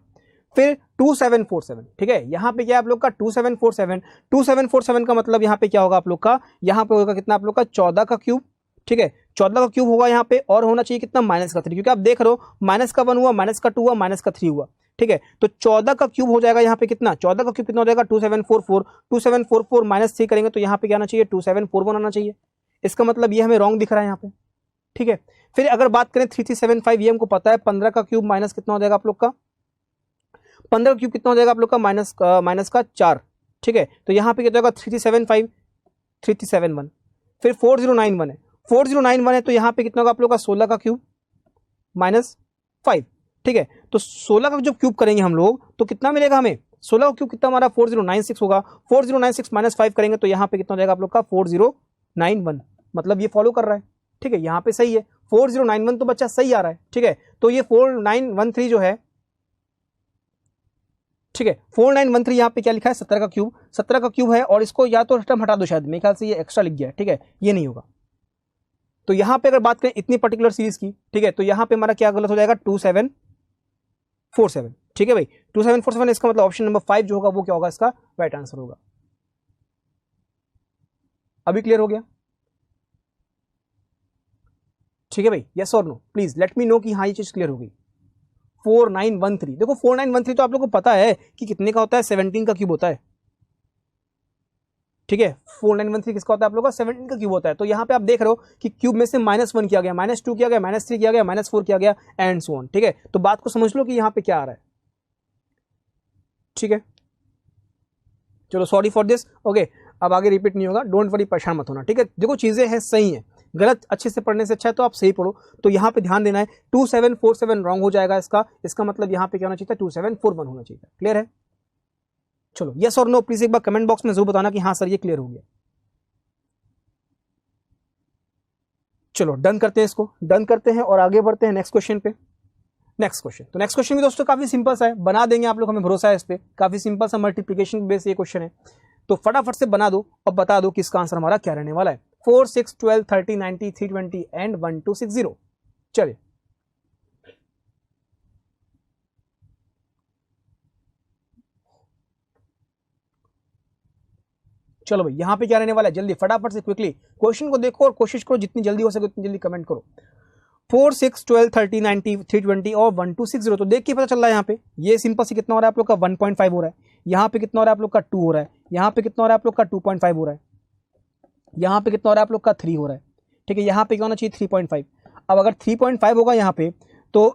फिर 2747, ठीक है, यहां पे क्या है आप लोग का 2747 का मतलब यहां पे क्या होगा आप लोग का, यहां पे होगा कितना आप लोग का 14 का क्यूब। ठीक है, 14 का क्यूब होगा यहाँ पे, और होना चाहिए कितना -3, क्योंकि आप देख रहे हो -1 हुआ, -2 हुआ, -3 हुआ। ठीक है, तो 14 का क्यूब हो जाएगा यहाँ पे कितना, 14 का क्यूब कितना हो जाएगा 2744, 2744 -3 करेंगे तो यहाँ पे क्या आना चाहिए 2741 आना चाहिए। इसका मतलब ये हमें रॉन्ग दिख रहा है यहाँ पे। ठीक है, फिर अगर बात करें 3375, ये हमको पता है 15 का क्यूब माइनस कितना हो जाएगा आप लोग का, 15 का क्यूब कितना हो जाएगा आप लोग का माइनस का 4। ठीक है, तो यहाँ पे क्या हो जाएगा 3375 3371, फिर 4091 है, 4091 है तो यहाँ पे कितना होगा आप लोग का 16 का क्यूब -5, ठीक है। तो 16 का जब क्यूब करेंगे हम लोग तो कितना मिलेगा हमें, 16 का क्यूब कितना हमारा 4096 होगा, 4096 -5 करेंगे तो यहाँ पे कितना हो जाएगा आप लोग का 4091, मतलब ये फॉलो कर रहा है, ठीक है, यहाँ पे सही है 4091 तो बच्चा सही आ रहा है, ठीक है। तो ये 4913 जो है, ठीक है, 4913 यहाँ पे क्या लिखा है 17 का क्यूब, 17 का क्यूब है, और इसको या तो टर्म हटा दो, शायद मेरे ख्याल से ये एक्स्ट्रा लिख गया है, ठीक है, ये नहीं होगा। तो यहाँ पे अगर बात करें इतनी पर्टिकुलर सीरीज की, ठीक है, तो यहाँ पे हमारा क्या गलत हो जाएगा 2747, ठीक है भाई 2747, इसका मतलब ऑप्शन नंबर 5 जो होगा वो क्या होगा, इसका राइट आंसर होगा। अभी क्लियर हो गया, ठीक है भाई, यस और no, please let me know कि हाँ ये चीज क्लियर हो गई। 4913, देखो 4913 तो आप लोगों को पता है कि कितने का होता है, 17 का क्यूब होता है, ठीक है। 4913 किसका होता है आप लोगों का, 17 का क्यूब होता है। तो यहाँ पे आप देख रहे हो कि क्यूब में से -1 किया गया, -2 किया गया, -3 किया गया, -4 किया गया, एंड सो ऑन, ठीक है। तो बात को समझ लो कि यहाँ पे क्या आ रहा है, ठीक है। चलो सॉरी फॉर दिस, ओके, अब आगे रिपीट नहीं होगा, डोंट वरी, परेशान मत होना, ठीक है। देखो चीजें हैं सही है, गलत अच्छे से पढ़ने से अच्छा है तो आप सही पढ़ो। तो यहाँ पे ध्यान देना है, 2747 रॉन्ग हो जाएगा इसका मतलब यहाँ पे क्या होना चाहिए था, 2741 होना चाहिए था। क्लियर है, चलो यस और नो प्लीज एक बार कमेंट बॉक्स में जरूर बताना कि हाँ सर ये क्लियर हो गया। चलो डन करते हैं, इसको डन करते हैं और आगे बढ़ते हैं नेक्स्ट क्वेश्चन पे। नेक्स्ट क्वेश्चन, तो नेक्स्ट क्वेश्चन भी दोस्तों काफी सिंपल सा है, बना देंगे आप लोग, हमें भरोसा है इस पे, काफी सिंपल सा मल्टीप्लीकेशन बेस ये क्वेश्चन है। तो फटाफट से बना दो और बता दो कि इसका आंसर हमारा क्या रहने वाला है। 4, 6, 12, 30, 90, 320 एंड 1260। चलिए चलो भाई, यहाँ पे क्या रहने वाला है, जल्दी फटाफट से क्विकली क्वेश्चन को देखो और कोशिश करो जितनी जल्दी हो सके उतनी जल्दी कमेंट करो। 4, 6, 12, 30, 90, 320 और 1260, तो देख के पता चल रहा है यहाँ पे ये सिंपल से कितना हो रहा है आप लोग का 1.5 हो रहा है, यहाँ पे कितना हो रहा है आप लोग का 2 हो रहा है, यहाँ पे कितना हो रहा है आप लोग का 2.5 हो रहा है, यहाँ पे कितना हो रहा है आप लोग का 3 हो रहा है, ठीक है। यहाँ पे क्या होना चाहिए 3.5। अब अगर 3.5 होगा यहाँ पे तो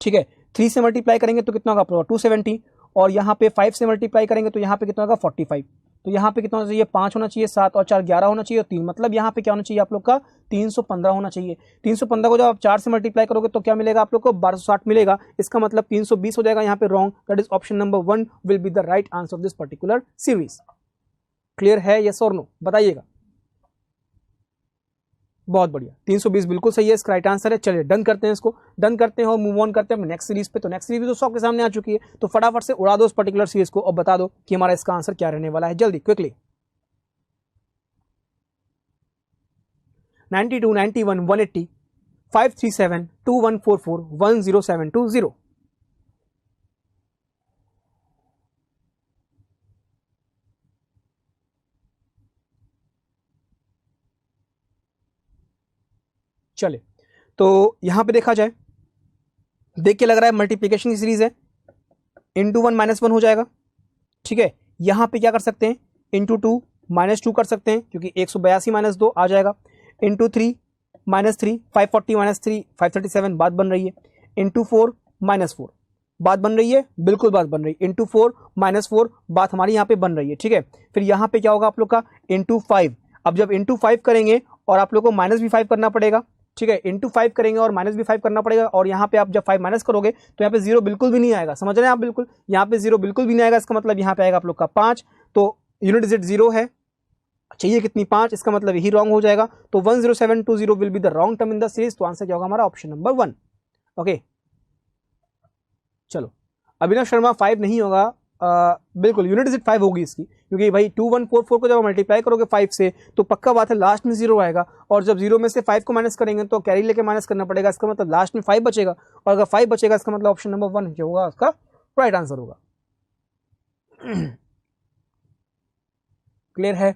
ठीक है, 3 से मल्टीप्लाई करेंगे तो कितना होगा आप लोग 270, और यहाँ पे 5 से मल्टीप्लाई करेंगे तो यहाँ पे कितना होगा 45। तो यहाँ पे कितना होना चाहिए 5 होना चाहिए, 7 और 4 11 होना चाहिए, और 3 मतलब यहाँ पे क्या होना चाहिए आप लोग का 315 होना चाहिए। 315 को जब आप 4 से मल्टीप्लाई करोगे तो क्या मिलेगा आप लोग को 1260 मिलेगा, इसका मतलब 320 हो जाएगा यहाँ पे wrong, that is option number 1 will be the right answer of this particular series. Clear है, यस और नो बताइएगा। बहुत बढ़िया, 320 बिल्कुल सही है, इसका राइट आंसर है। चलिए डन करते हैं, इसको डन करते हैं और मूव ऑन करते हैं नेक्स्ट सीरीज पे। तो नेक्स्ट सीरीज भी दोस्तों आपके सामने आ चुकी है, तो फटाफट से उड़ा दो उस पर्टिकुलर सीरीज को और बता दो कि हमारा इसका आंसर क्या रहने वाला है, जल्दी क्विकली। 92, 91, 180, 537, 2144, 10720। चले तो यहां पे देखा जाए, देख के लग रहा है मल्टीप्लीकेशन की सीरीज है, इंटू 1 -1 हो जाएगा, ठीक है। यहां पे क्या कर सकते हैं, इंटू 2 -2 कर सकते हैं क्योंकि 182 -2 आ जाएगा, इंटू 3 -3, 540 -3 537, बात बन रही है, इंटू 4 -4 बात बन रही है, बिल्कुल बात बन रही है, इंटू 4 -4 बात हमारी यहाँ पे बन रही है, ठीक है। फिर यहाँ पे क्या होगा आप लोग का इंटू 5, अब जब इंटू 5 करेंगे और आप लोग को माइनस भी 5 करना पड़ेगा, ठीक है, इंटू 5 करेंगे और माइनस भी 5 करना पड़ेगा, और यहाँ पे आप जब 5 माइनस करोगे तो यहाँ पे 0 बिल्कुल भी नहीं आएगा, समझ रहे हैं आप, बिल्कुल यहाँ पे 0 बिल्कुल भी नहीं आएगा, इसका मतलब यहाँ पे आएगा आप लोग का 5, तो यूनिट डिजिट 0 है, चाहिए कितनी 5, इसका मतलब यही रॉन्ग हो जाएगा, तो 10720 will be the wrong term in the series, तो आंसर क्या होगा हमारा ऑप्शन नंबर 1। ओके चलो, अभिनव शर्मा 5 नहीं होगा, बिल्कुल यूनिट डिजिट 5 होगी इसकी, क्योंकि भाई 2144 को जब मल्टीप्लाई करोगे 5 से तो पक्का बात है लास्ट में 0 आएगा, और जब 0 में से 5 को माइनस करेंगे तो कैरी लेके माइनस करना पड़ेगा, इसका मतलब लास्ट में 5 बचेगा, और अगर 5 बचेगा इसका मतलब ऑप्शन नंबर 1 जो होगा उसका राइट आंसर होगा। क्लियर है,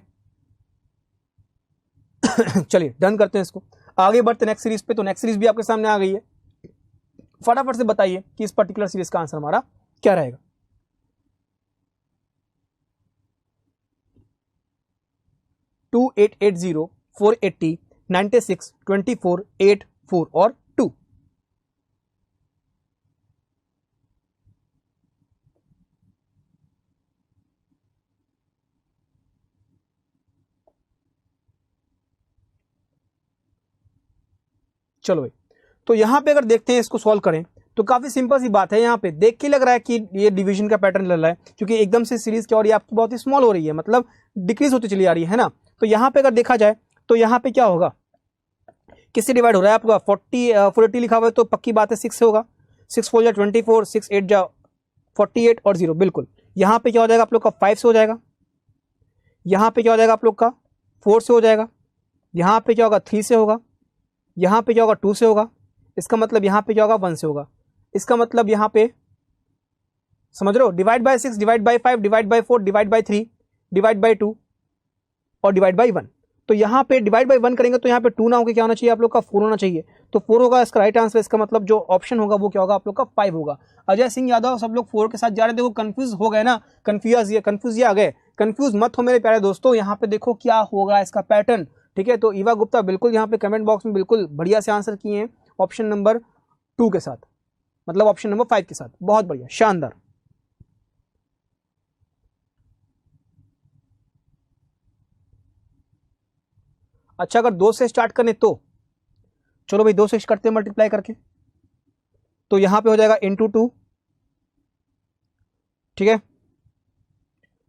चलिए डन करते हैं इसको, आगे बढ़ते नेक्स्ट सीरीज पे। तो नेक्स्ट सीरीज भी आपके सामने आ गई है, फटाफट से बताइए कि इस पर्टिकुलर सीरीज का आंसर हमारा क्या रहेगा। 2880, 480, 96, 24, 8, 4 और 2। चलो भाई, तो यहाँ पे अगर देखते हैं इसको सॉल्व करें तो काफी सिंपल सी बात है। यहाँ पे देख के लग रहा है कि ये डिवीजन का पैटर्न लग रहा है, क्योंकि एकदम से सीरीज क्या हो रही है आपकी, बहुत ही स्मॉल हो रही है, मतलब डिक्रीज होती चली आ रही है ना। तो यहाँ पे अगर देखा जाए तो यहाँ पे क्या होगा, किससे डिवाइड हो रहा है आपका, 40 लिखा हुआ है तो पक्की बात है 6 से होगा। 6 4 जा 24, 6 8 जा 48 और 0, बिल्कुल। यहाँ पे क्या हो जाएगा आप लोग का 5 से हो जाएगा। यहाँ पे क्या हो जाएगा आप लोग का 4 से हो जाएगा। यहाँ पे क्या होगा 3 से होगा। यहाँ पे क्या होगा 2 से होगा। इसका मतलब यहाँ पे क्या होगा 1 से होगा। इसका मतलब यहाँ पे समझ रहे हो, divide by 6, divide by 5, divide by 4, divide by 3, divide by 2 और डिवाइड बाय 1। तो यहाँ पे डिवाइड बाय 1 करेंगे तो यहाँ पे 2 ना होकर क्या होना चाहिए आप लोग का 4 होना चाहिए। तो 4 होगा इसका राइट आंसर। इसका मतलब जो ऑप्शन होगा वो क्या होगा आप लोग का 5 होगा। अजय सिंह यादव, सब लोग 4 के साथ जा रहे, देखो कंफ्यूज हो गए ना, कंफ्यूज आ गए। कंफ्यूज मत हो मेरे प्यारे दोस्तों, यहाँ पे देखो क्या होगा इसका पैटर्न, ठीक है। तो ईवा गुप्ता बिल्कुल यहाँ पे कमेंट बॉक्स में बिल्कुल बढ़िया से आंसर किए हैं ऑप्शन नंबर 2 के साथ, मतलब ऑप्शन नंबर 5 के साथ, बहुत बढ़िया, शानदार। अच्छा, अगर 2 से स्टार्ट करें तो चलो भाई 2 से करते हैं मल्टीप्लाई करके, तो यहां पे हो जाएगा इंटू 2, ठीक है।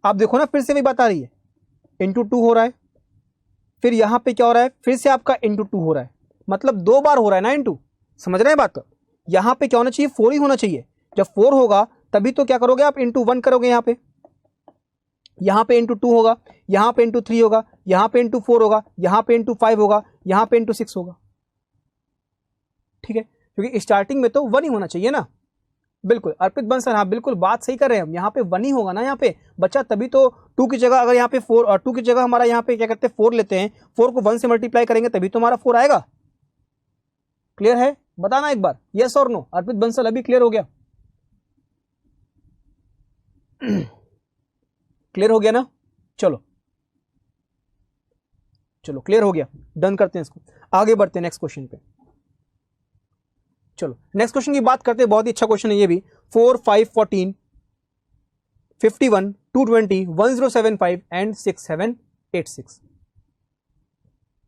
आप देखो ना फिर से वही बात आ रही है, इंटू 2 हो रहा है, फिर यहां पे क्या हो रहा है, फिर से आपका इंटू 2 हो रहा है, मतलब 2 बार हो रहा है ना इंटू, समझ रहे हैं बात। यहां पे क्या होना चाहिए 4 ही होना चाहिए। जब 4 होगा तभी तो क्या करोगे आप इंटू 1 करोगे, यहां पे इंटू 2 होगा, यहां पे इंटू 3 होगा, यहां पे इंटू 4 होगा, यहां पे इंटू 5 होगा, यहां पे इंटू 6 होगा, ठीक है। क्योंकि स्टार्टिंग में तो 1 ही होना चाहिए ना, बिल्कुल अर्पित बंसल, हाँ बिल्कुल बात सही कर रहे हैं हम, यहाँ पे 1 ही होगा ना यहाँ पे बच्चा, तभी तो 2 की जगह, अगर यहाँ पे 4 और 2 की जगह हमारा यहाँ पे क्या करते हैं 4 लेते हैं, 4 को 1 से मल्टीप्लाई करेंगे तभी तो हमारा 4 आएगा। क्लियर है, बताना एक बार यस और नो। अर्पित बंसल अभी क्लियर हो गया क्लियर हो गया ना, चलो चलो क्लियर हो गया, डन करते हैं इसको, आगे बढ़ते हैं नेक्स्ट क्वेश्चन पे। चलो नेक्स्ट क्वेश्चन की बात करते हैं, बहुत ही अच्छा क्वेश्चन है ये भी। 4 5 14 51 220 1075 एंड 6786।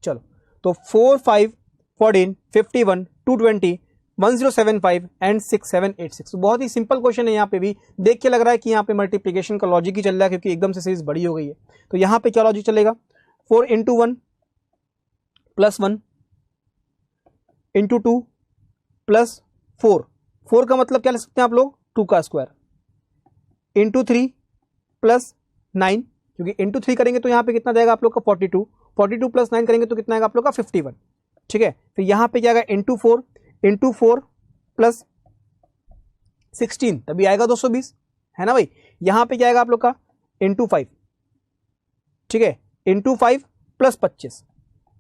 चलो तो 4 5 14 51 220 1075 एंड 6786, बहुत ही सिंपल क्वेश्चन है। यहाँ पे भी देख के लग रहा है कि यहाँ पे मल्टीप्लिकेशन का लॉजिक ही चल रहा है, क्योंकि एकदम से सीरीज बड़ी हो गई है। तो यहाँ पे क्या लॉजिक चलेगा, 4 इंटू 1 प्लस 1 इंटू 2 प्लस 4, 4 का मतलब क्या ले सकते हैं आप लोग 2 का स्क्वायर, इंटू 3 प्लस 9, क्योंकि इंटू 3 करेंगे तो यहाँ पे कितना जाएगा आप लोग का 42, 42 प्लस 9 करेंगे तो कितना आएगा आप लोग का 51, ठीक है। फिर यहाँ पे क्या आएगा इंटू 4 प्लस 16 तभी आएगा 220, है ना भाई। यहाँ पे क्या आएगा आप लोग का इंटू 5, ठीक है, इंटू 5 प्लस 25,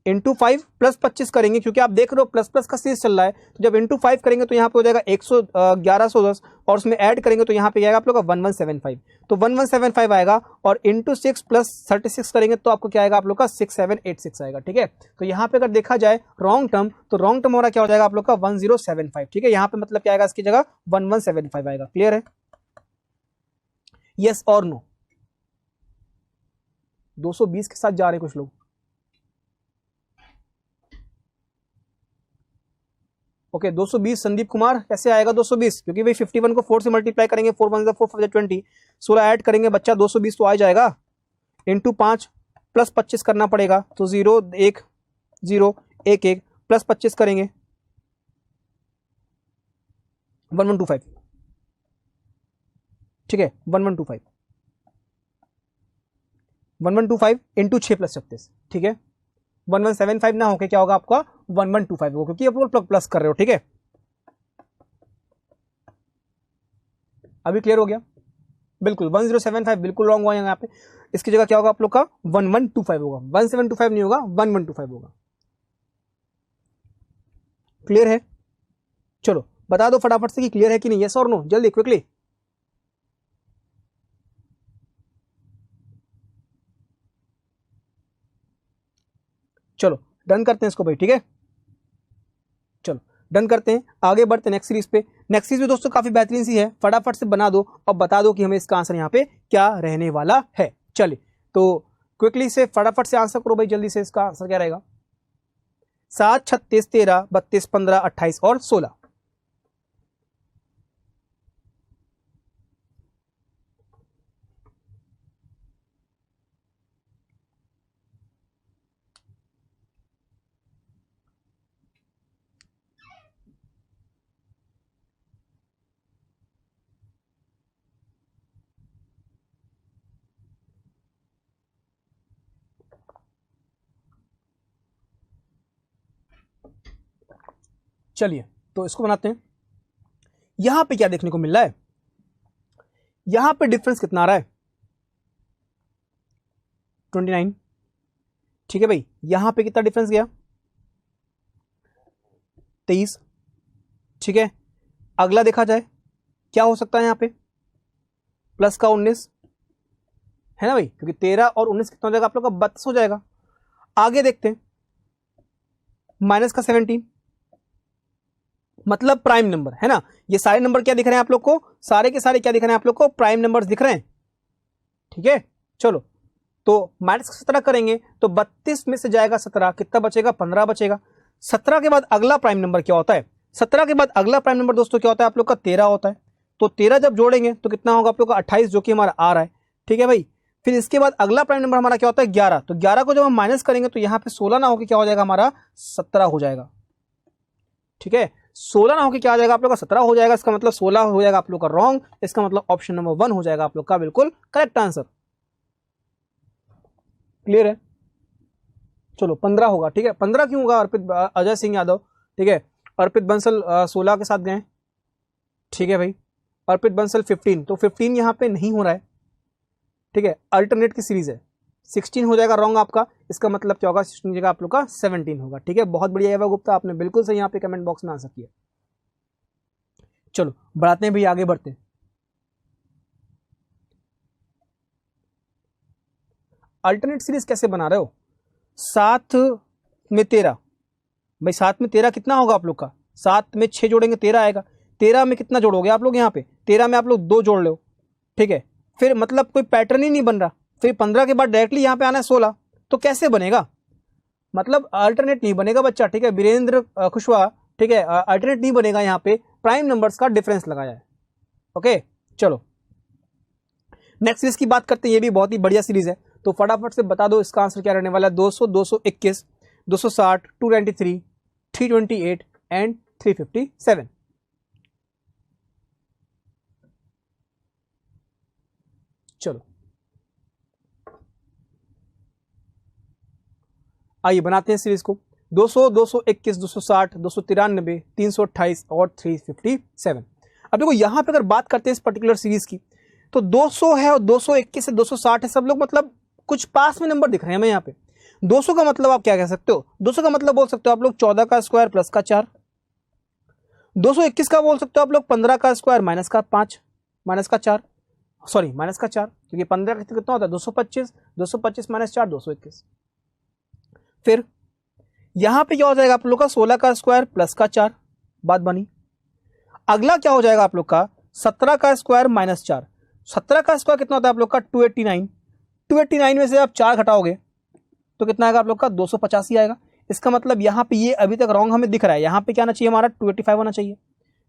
इंटू 5 प्लस 25 करेंगे, क्योंकि आप देख रहे हो प्लस प्लस का सीरीज चल रहा है, तो जब इंटू 5 करेंगे तो यहाँ पे हो जाएगा 1110 और उसमें ऐड करेंगे तो यहाँ पे आएगा आप लोग का 1175, तो 1175 आएगा, और इंटू 6 प्लस 36 करेंगे तो आपको क्या आएगा आप लोग का 6786 आएगा, ठीक है। तो यहाँ पे अगर देखा जाए रॉन्ग टर्म, तो रॉन्ग टर्म हो रहा क्या हो जाएगा आप लोग का 1075, ठीक है। यहाँ पे मतलब क्या आएगा इसकी जगह 1175 आएगा। क्लियर है, यस और नो। 220 के साथ जा रहे कुछ लोग, ओके 220 संदीप कुमार, कैसे आएगा 220, क्योंकि भाई 51 को 4 से मल्टीप्लाई करेंगे, 4 1 4 5 20, 16 ऐड करेंगे बच्चा 220 तो आ जाएगा, इंटू 5 प्लस 25 करना पड़ेगा, तो 0 1 0 1 1 प्लस 25 करेंगे 1125, ठीक है, 1125 1125 इंटू 6 प्लस 36, ठीक है। 1175 ना होके क्या होगा आपका 1125 होगा, क्योंकि आप लोग प्लस कर रहे हो, ठीक है। अभी क्लियर हो गया, बिल्कुल 1075 बिल्कुल रॉन्ग हुआ यहाँ पे, इसकी जगह क्या होगा आप लोग का 1125 होगा, 1725 नहीं होगा 1125 होगा। क्लियर है, चलो बता दो फटाफट से कि क्लियर है कि नहीं, यस और नो, जल्दी क्विकली। चलो डन करते हैं इसको भाई, ठीक है, चलो डन करते हैं, आगे बढ़ते हैं नेक्स्ट सीरीज पे। नेक्स्ट सीरीज भी दोस्तों काफी बेहतरीन सी है, फटाफट से बना दो और बता दो कि हमें इसका आंसर यहाँ पे क्या रहने वाला है। चलिए तो क्विकली से फटाफट से आंसर करो भाई, जल्दी से इसका आंसर क्या रहेगा। 7, 36, 13, 32, 15, 28 और 16। चलिए तो इसको बनाते हैं। यहां पे क्या देखने को मिल रहा है, यहां पे डिफरेंस कितना आ रहा है 29। ठीक है भाई, यहां पे कितना डिफरेंस गया 23। ठीक है, अगला देखा जाए क्या हो सकता है यहां पे, प्लस का 19 है ना भाई, क्योंकि 13 और 19 कितना हो जाएगा आप लोग का 32 हो जाएगा। आगे देखते हैं, माइनस का 17, मतलब प्राइम नंबर है ना। ये सारे नंबर क्या दिख रहे हैं आप लोग को, सारे के सारे क्या दिख रहे हैं आप लोग को, प्राइम नंबर्स दिख रहे हैं। ठीक है, चलो तो माइनस 17 करेंगे तो 32 में से जाएगा 17, कितना बचेगा 15 बचेगा। 17 के बाद अगला प्राइम नंबर क्या होता है, 17 के बाद अगला प्राइम नंबर दोस्तों क्या होता है आप लोग का 13 होता है। तो 13 जब जोड़ेंगे तो कितना होगा आप लोग का 28, जो कि हमारा आ रहा है। ठीक है भाई, फिर इसके बाद अगला प्राइम नंबर हमारा क्या होता है 11। तो 11 को जब हम माइनस करेंगे तो यहाँ पे 16 ना होकर क्या हो जाएगा हमारा 17 हो जाएगा। ठीक है, 16 ना होकर क्या आ जाएगा आप लोग का 17 हो जाएगा। इसका मतलब 16 हो जाएगा आप लोग का रॉन्ग, इसका मतलब ऑप्शन नंबर 1 हो जाएगा आप लोग का बिल्कुल करेक्ट आंसर। क्लियर है, चलो 15 होगा। ठीक है, 15 क्यों होगा, अर्पित अजय सिंह यादव। ठीक है, अर्पित बंसल 16 के साथ गए। ठीक है भाई, अर्पित बंसल 15, तो 15 यहां पे नहीं हो रहा है। ठीक है, अल्टरनेट की सीरीज है, 16 हो जाएगा रॉन्ग आपका। इसका मतलब क्या होगा 16 जगह आप लोग का 17 होगा। ठीक है, बहुत बढ़िया एवा गुप्ता, आपने बिल्कुल सही यहाँ पे कमेंट बॉक्स में आंसर किया। चलो बढ़ाते हैं भाई, आगे बढ़ते हैं। अल्टरनेट सीरीज कैसे बना रहे हो, 7 में 13, भाई 7 में 13 कितना होगा आप लोग का, 7 में 6 जोड़ेंगे 13 आएगा। 13 में कितना जोड़ोगे आप लोग यहाँ पे, 13 में आप लोग 2 जोड़ लो। ठीक है, फिर मतलब कोई पैटर्न ही नहीं बन रहा। फिर 15 के बाद डायरेक्टली यहाँ पे आना है 16, तो कैसे बनेगा, मतलब अल्टरनेट नहीं बनेगा बच्चा। ठीक है, वीरेंद्र कुशवाहा, ठीक है, अल्टरनेट नहीं बनेगा। यहाँ पे प्राइम नंबर्स का डिफरेंस लगाया है। ओके, चलो नेक्स्ट सीरीज की बात करते हैं, ये भी बहुत ही बढ़िया सीरीज है। तो फटाफट से बता दो इसका आंसर क्या रहने वाला है, 200, 221, 260, 293, 328 एंड 357। चलो आइए बनाते हैं सीरीज को। 200, 221, 260, 293, 328 और 357। अब देखो यहां पे अगर बात करते हैं इस पर्टिकुलर सीरीज की, तो 200 है और 221 है, 260 है, सब लोग मतलब कुछ पास में नंबर दिख रहे हैं हमें यहाँ पे। 200 का मतलब आप क्या कह सकते हो, 200 का मतलब बोल सकते हो आप लोग 14 का स्क्वायर प्लस का 4। 221 का बोल सकते हो आप लोग 15 का स्क्वायर माइनस का 5 माइनस का 4, सॉरी माइनस का 4, क्योंकि 15 का कितना होता है 225, 225 माइनस 4 221। फिर यहां पे क्या हो जाएगा आप लोग का 16 का स्क्वायर प्लस का 4, बात बनी। अगला क्या हो जाएगा आप लोग का 17 का स्क्वायर माइनस 4। 17 का स्क्वायर कितना होता है आप लोग का 289। 289 में से आप 4 घटाओगे तो कितना आएगा आप लोग का 285 आएगा। इसका मतलब यहां पे ये अभी तक रॉन्ग हमें दिख रहा है, यहां पे क्या आना चाहिए हमारा 285 होना चाहिए।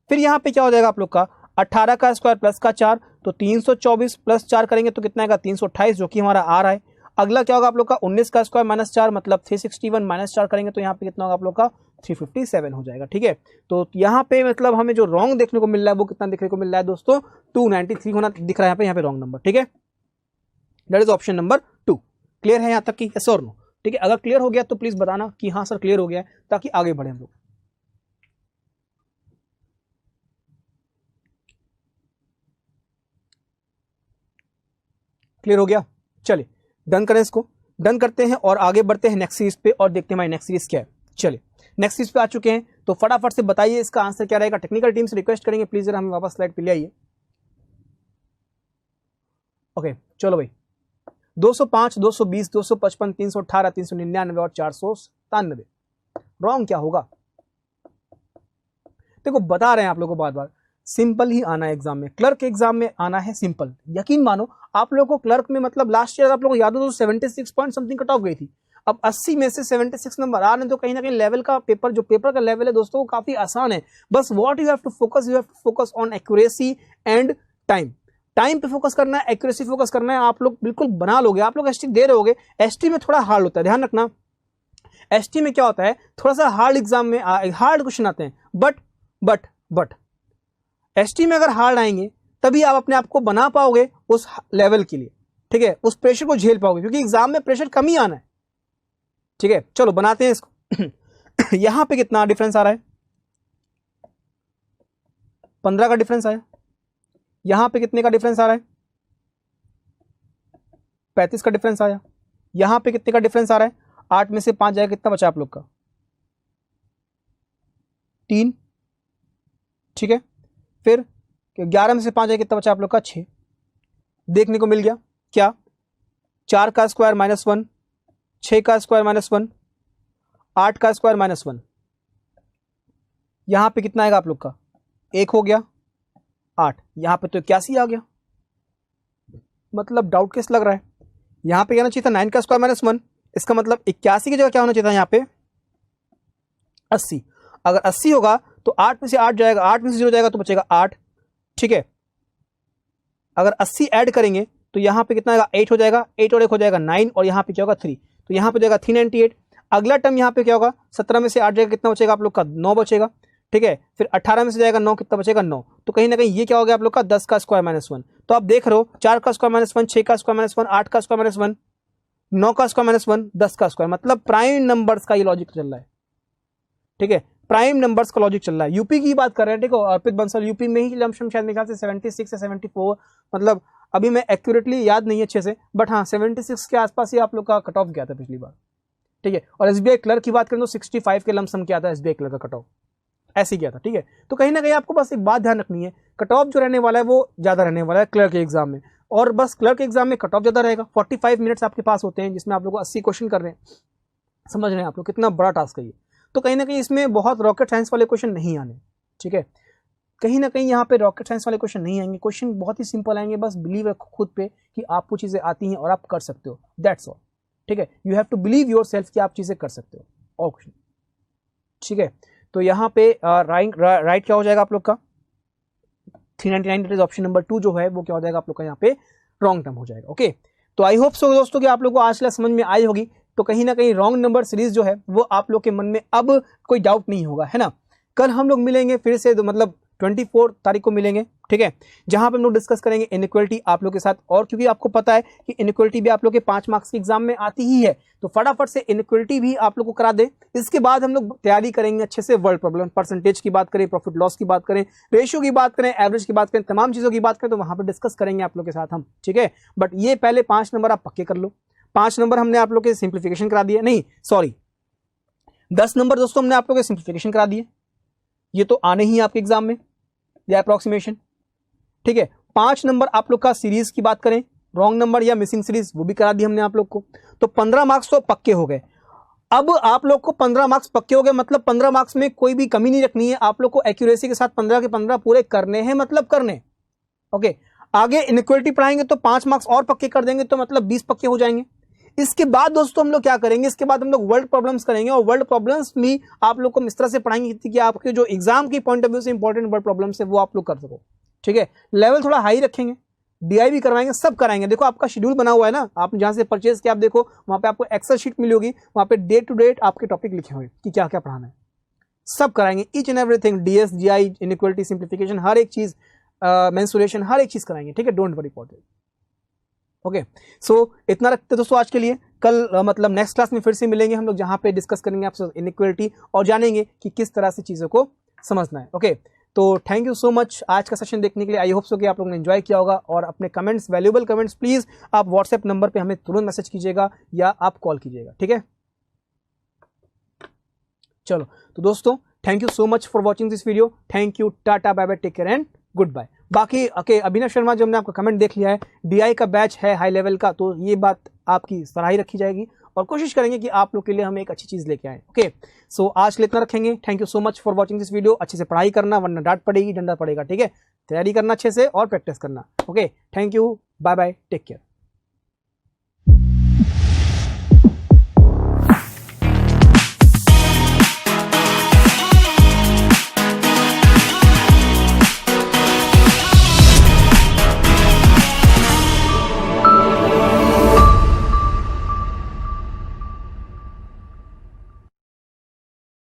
फिर यहां पे क्या हो जाएगा आप लोग का 18 का स्क्वायर प्लस का 4, तो 324 प्लस 4 करेंगे तो कितना आएगा 328, जो कि हमारा आ रहा है। अगला क्या होगा आप लोग का 19 का स्क्वायर माइनस 4, मतलब 361 माइनस 4 करेंगे तो यहाँ पे कितना होगा आप लोग का 357 हो जाएगा। ठीक है, तो यहाँ पे मतलब हमें जो रॉन्ग देखने को मिल रहा है वो कितना देखने को मिल रहा है दोस्तों 293 होना दिख रहा है यहाँ पे रॉन्ग नंबर। ठीक है, that is option number 2। Clear है यहाँ तक कि यस और नो। ठीक है, अगर क्लियर हो गया तो प्लीज बताना कि हाँ सर क्लियर हो गया है, ताकि आगे बढ़े हम लोग। क्लियर हो गया, चलिए डन करें इसको, डन करते हैं और आगे बढ़ते हैं नेक्स्ट सीरीज पे और देखते हैं हमारी नेक्स्ट सीरीज क्या है। चलिए नेक्स्ट सीरीज पे आ चुके हैं, तो फटाफट से बताइए इसका आंसर क्या रहेगा। टेक्निकल टीम से रिक्वेस्ट करेंगे प्लीज जरा हमें वापस स्लाइड पे ले आइए। ओके चलो भाई, 205, 220, 255, 318, 399 और 497। रॉन्ग क्या होगा, देखो बता रहे हैं आप लोगों को बार बार, सिंपल ही आना है एग्जाम में, क्लर्क एग्जाम में आना है सिंपल। यकीन मानो आप लोगों को क्लर्क में मतलब लास्ट ईयर आप लोगों को याद हो तो 76 पॉइंट समथिंग कट ऑफ गई थी। अब 80 में से 76 नंबर आ रहे हैं, तो कहीं ना कहीं लेवल का पेपर, जो पेपर का लेवल है दोस्तों, वो काफी आसान है। बस what you have to focus on accuracy and time. Time पे फोकस करना है, एक्यूरेसी फोकस करना है। आप लोग बिल्कुल बना लोगे, आप लोग एसटी दे रहे होगे। एसटी में थोड़ा हार्ड होता है, ध्यान रखना। एसटी में क्या होता है, थोड़ा सा हार्ड एग्जाम में हार्ड क्वेश्चन आते हैं, बट एसटी में अगर हार्ड आएंगे तभी आप अपने आप को बना पाओगे उस लेवल के लिए, ठीक है, उस प्रेशर को झेल पाओगे, क्योंकि एग्जाम में प्रेशर कम ही आना है, ठीक है। चलो बनाते हैं इसको। यहां पे कितना डिफरेंस आ रहा है, 15 का डिफरेंस आया। यहां पे कितने का डिफरेंस आ रहा है, 35 का डिफरेंस आया। यहां पे कितने का डिफरेंस आ रहा है, 8 में से 5 जाएगा, कितना बचा आप लोग का, 3, ठीक है। फिर 11 में से 5 जाएगा, कितना बचा आप लोग का, 6। देखने को मिल गया क्या, 4 का स्क्वायर -1, 6 का स्क्वायर -1, 8 का स्क्वायर -1। यहां पे कितना आएगा आप लोग का, 1 हो गया, 8। यहां पे तो 81 आ गया, मतलब डाउट केस लग रहा है। यहां पे क्या होना चाहिए था, 9 का स्क्वायर -1, इसका मतलब 81 की जगह क्या होना चाहिए था यहां पे, 80। अगर 80 होगा तो 8 में से 8 जाएगा, 8 में से 0 जाएगा तो बचेगा 8, ठीक है। अगर 80 ऐड करेंगे तो यहां पे कितना आएगा, 8 हो जाएगा, 8 और 1 हो जाएगा 9, और यहां पे क्या होगा 3, तो यहां पे जाएगा 398। अगला टर्म यहां पे क्या होगा, 17 में से 8 जाएगा, कितना बचेगा आप लोग का, 9 बचेगा, ठीक है। फिर 18 में से जाएगा 9, कितना बचेगा, 9। तो कहीं ना कहीं ये क्या हो गया आप लोग का, 10 का स्क्वायर -1। तो आप देख रहे हो, 4 का स्क्वायर -1, 6 का स्क्वायर -1, 8 का स्क्वायर -1, 9 का स्क्वायर -1, 10 का स्क्वायर, मतलब प्राइम नंबर्स का ये लॉजिक चल रहा है, ठीक है। प्राइम नंबर्स का लॉजिक चल रहा है। यूपी की बात कर रहे हैं, देखो अर्पित बंसल यूपी में ही लमसम शायद मेरे ख्याल से 76 या 74, मतलब अभी मैं एक्यूरेटली याद नहीं है अच्छे से, बट हाँ 76 के आसपास ही आप लोग का कट ऑफ गया था पिछली बार, ठीक है। और एसबीआई क्लर्क की बात करें तो 65 के लमसम क्या था एसबीआई क्लर्क का कट ऑफ, ऐसे किया था, ठीक है। तो कहीं ना कहीं आपको बस एक बात ध्यान रखनी है, कट ऑफ जो रहने वाला है वो ज्यादा रहने वाला है क्लर्क के एग्जाम में, और बस क्लर्क के एग्जाम में कट ऑफ ज्यादा रहेगा। 45 मिनट्स आपके पास होते हैं, जिसमें आप लोग 80 क्वेश्चन कर रहे हैं, समझ रहे हैं आप लोग कितना बड़ा टास्क है ये। तो कहीं ना कहीं इसमें बहुत रॉकेट साइंस वाले क्वेश्चन नहीं आने, ठीक है। कहीं ना कहीं यहाँ पे रॉकेट साइंस वाले क्वेश्चन नहीं आएंगे, क्वेश्चन बहुत ही सिंपल आएंगे। बस बिलीव रखो खुद पे कि आपको चीजें आती हैं और आप कर सकते हो, दैट्स ऑल, ठीक है। You have to believe yourself कि आप चीजें कर सकते हो, और क्वेश्चन, ठीक है। तो यहाँ पे राइट क्या हो जाएगा आप लोग का, 399, दैट इज ऑप्शन नंबर 2 जो है वो क्या हो जाएगा आप लोग का यहाँ पे रॉन्ग टर्म हो जाएगा, ओके। तो आई होप सो दोस्तों कि आप लोग को आज समझ में आई होगी। तो कहीं ना कहीं रॉन्ग नंबर सीरीज जो है वो आप लोग के मन में अब कोई डाउट नहीं होगा, है ना। कल हम लोग मिलेंगे फिर से, मतलब 24 तारीख को मिलेंगे, ठीक है, जहां पे हम लोग डिस्कस करेंगे इनइक्वालिटी आप लोग के साथ। और क्योंकि आपको पता है कि इनइक्वालिटी भी आप लोग के 5 मार्क्स के एग्जाम में आती ही है, तो फटाफट से इनइक्वालिटी भी आप लोग को करा दे। इसके बाद हम लोग तैयारी करेंगे अच्छे से, वर्ल्ड प्रॉब्लम, परसेंटेज की बात करें, प्रॉफिट लॉस की बात करें, रेशियो की बात करें, एवरेज की बात करें, तमाम चीजों की बात करें, तो वहां पर डिस्कस करेंगे आप लोग के साथ हम, ठीक है। बट ये पहले 5 नंबर आप पक्के कर लो। 5 नंबर हमने आप लोग के सिंप्लीफिकेशन करा दिया, नहीं सॉरी 10 नंबर दोस्तों हमने आप लोग के सिंप्लीफिकेशन करा दिए, ये तो आने ही आपके एग्जाम में, या अप्रोक्सीमेशन, ठीक है। 5 नंबर आप लोग का सीरीज की बात करें, रॉन्ग नंबर या मिसिंग सीरीज, वो भी करा दी हमने आप लोग को। तो 15 मार्क्स तो पक्के हो गए। अब आप लोग को 15 मार्क्स पक्के हो गए, मतलब 15 मार्क्स में कोई भी कमी नहीं रखनी है आप लोग को, एक्यूरेसी के साथ 15 के 15 पूरे करने हैं, मतलब करने, ओके। आगे इनइक्वालिटी पढ़ाएंगे तो 5 मार्क्स और पक्के कर देंगे, तो मतलब 20 पक्के हो जाएंगे। इसके बाद दोस्तों हम लोग क्या करेंगे, इसके बाद हम लोग वर्ल्ड प्रॉब्लम्स करेंगे, और वर्ल्ड प्रॉब्लम्स भी आप लोग को इस तरह से पढ़ाएंगे कि आपके जो एग्जाम की पॉइंट ऑफ व्यू से इंपॉर्टेंट वर्ल्ड प्रॉब्लम्स है वो आप लोग कर सको, ठीक है। लेवल थोड़ा हाई रखेंगे, डीआई भी करवाएंगे, सब कराएंगे। देखो आपका शेड्यूल बना हुआ है ना, आप जहां से परचेज किया आप देखो वहां पे आपको एक्सेल शीट मिली होगी, वहां पे डे टू डेट आपके टॉपिक लिखे हुए कि क्या क्या पढ़ाना है, सब कराएंगे, each and everything, DS GI, inequality, simplification, हर एक चीज, मेंसुरेशन, हर एक चीज कराएंगे, ठीक है। Don't worry about it, okay. So इतना रखते दोस्तों आज के लिए। कल मतलब नेक्स्ट क्लास में फिर से मिलेंगे हम लोग, जहां पे डिस्कस करेंगे आपसे इनइक्वालिटी और जानेंगे कि किस तरह से चीजों को समझना है, ओके। तो थैंक यू सो मच आज का सेशन देखने के लिए। आई होप सो कि आप लोगों ने एंजॉय किया होगा, और अपने कमेंट्स, वैल्यूएबल कमेंट्स प्लीज आप व्हाट्सएप नंबर पे हमें तुरंत मैसेज कीजिएगा या आप कॉल कीजिएगा, ठीक है। चलो तो दोस्तों thank you so much for watching this video, thank you, tata, bye bye, take care and good bye. बाकी ओके, अभिनव शर्मा जो हमने आपका कमेंट देख लिया है, डीआई का बैच है हाई लेवल का, तो ये बात आपकी सराही रखी जाएगी, और कोशिश करेंगे कि आप लोग के लिए हम एक अच्छी चीज लेके आए, ओके। सो आज के लिए इतना रखेंगे। Thank you so much for watching this video. अच्छे से पढ़ाई करना, वरना डांट पड़ेगी, डंडा पड़ेगा, ठीक है। तैयारी करना अच्छे से और प्रैक्टिस करना, okay. Thank you, bye bye, take care.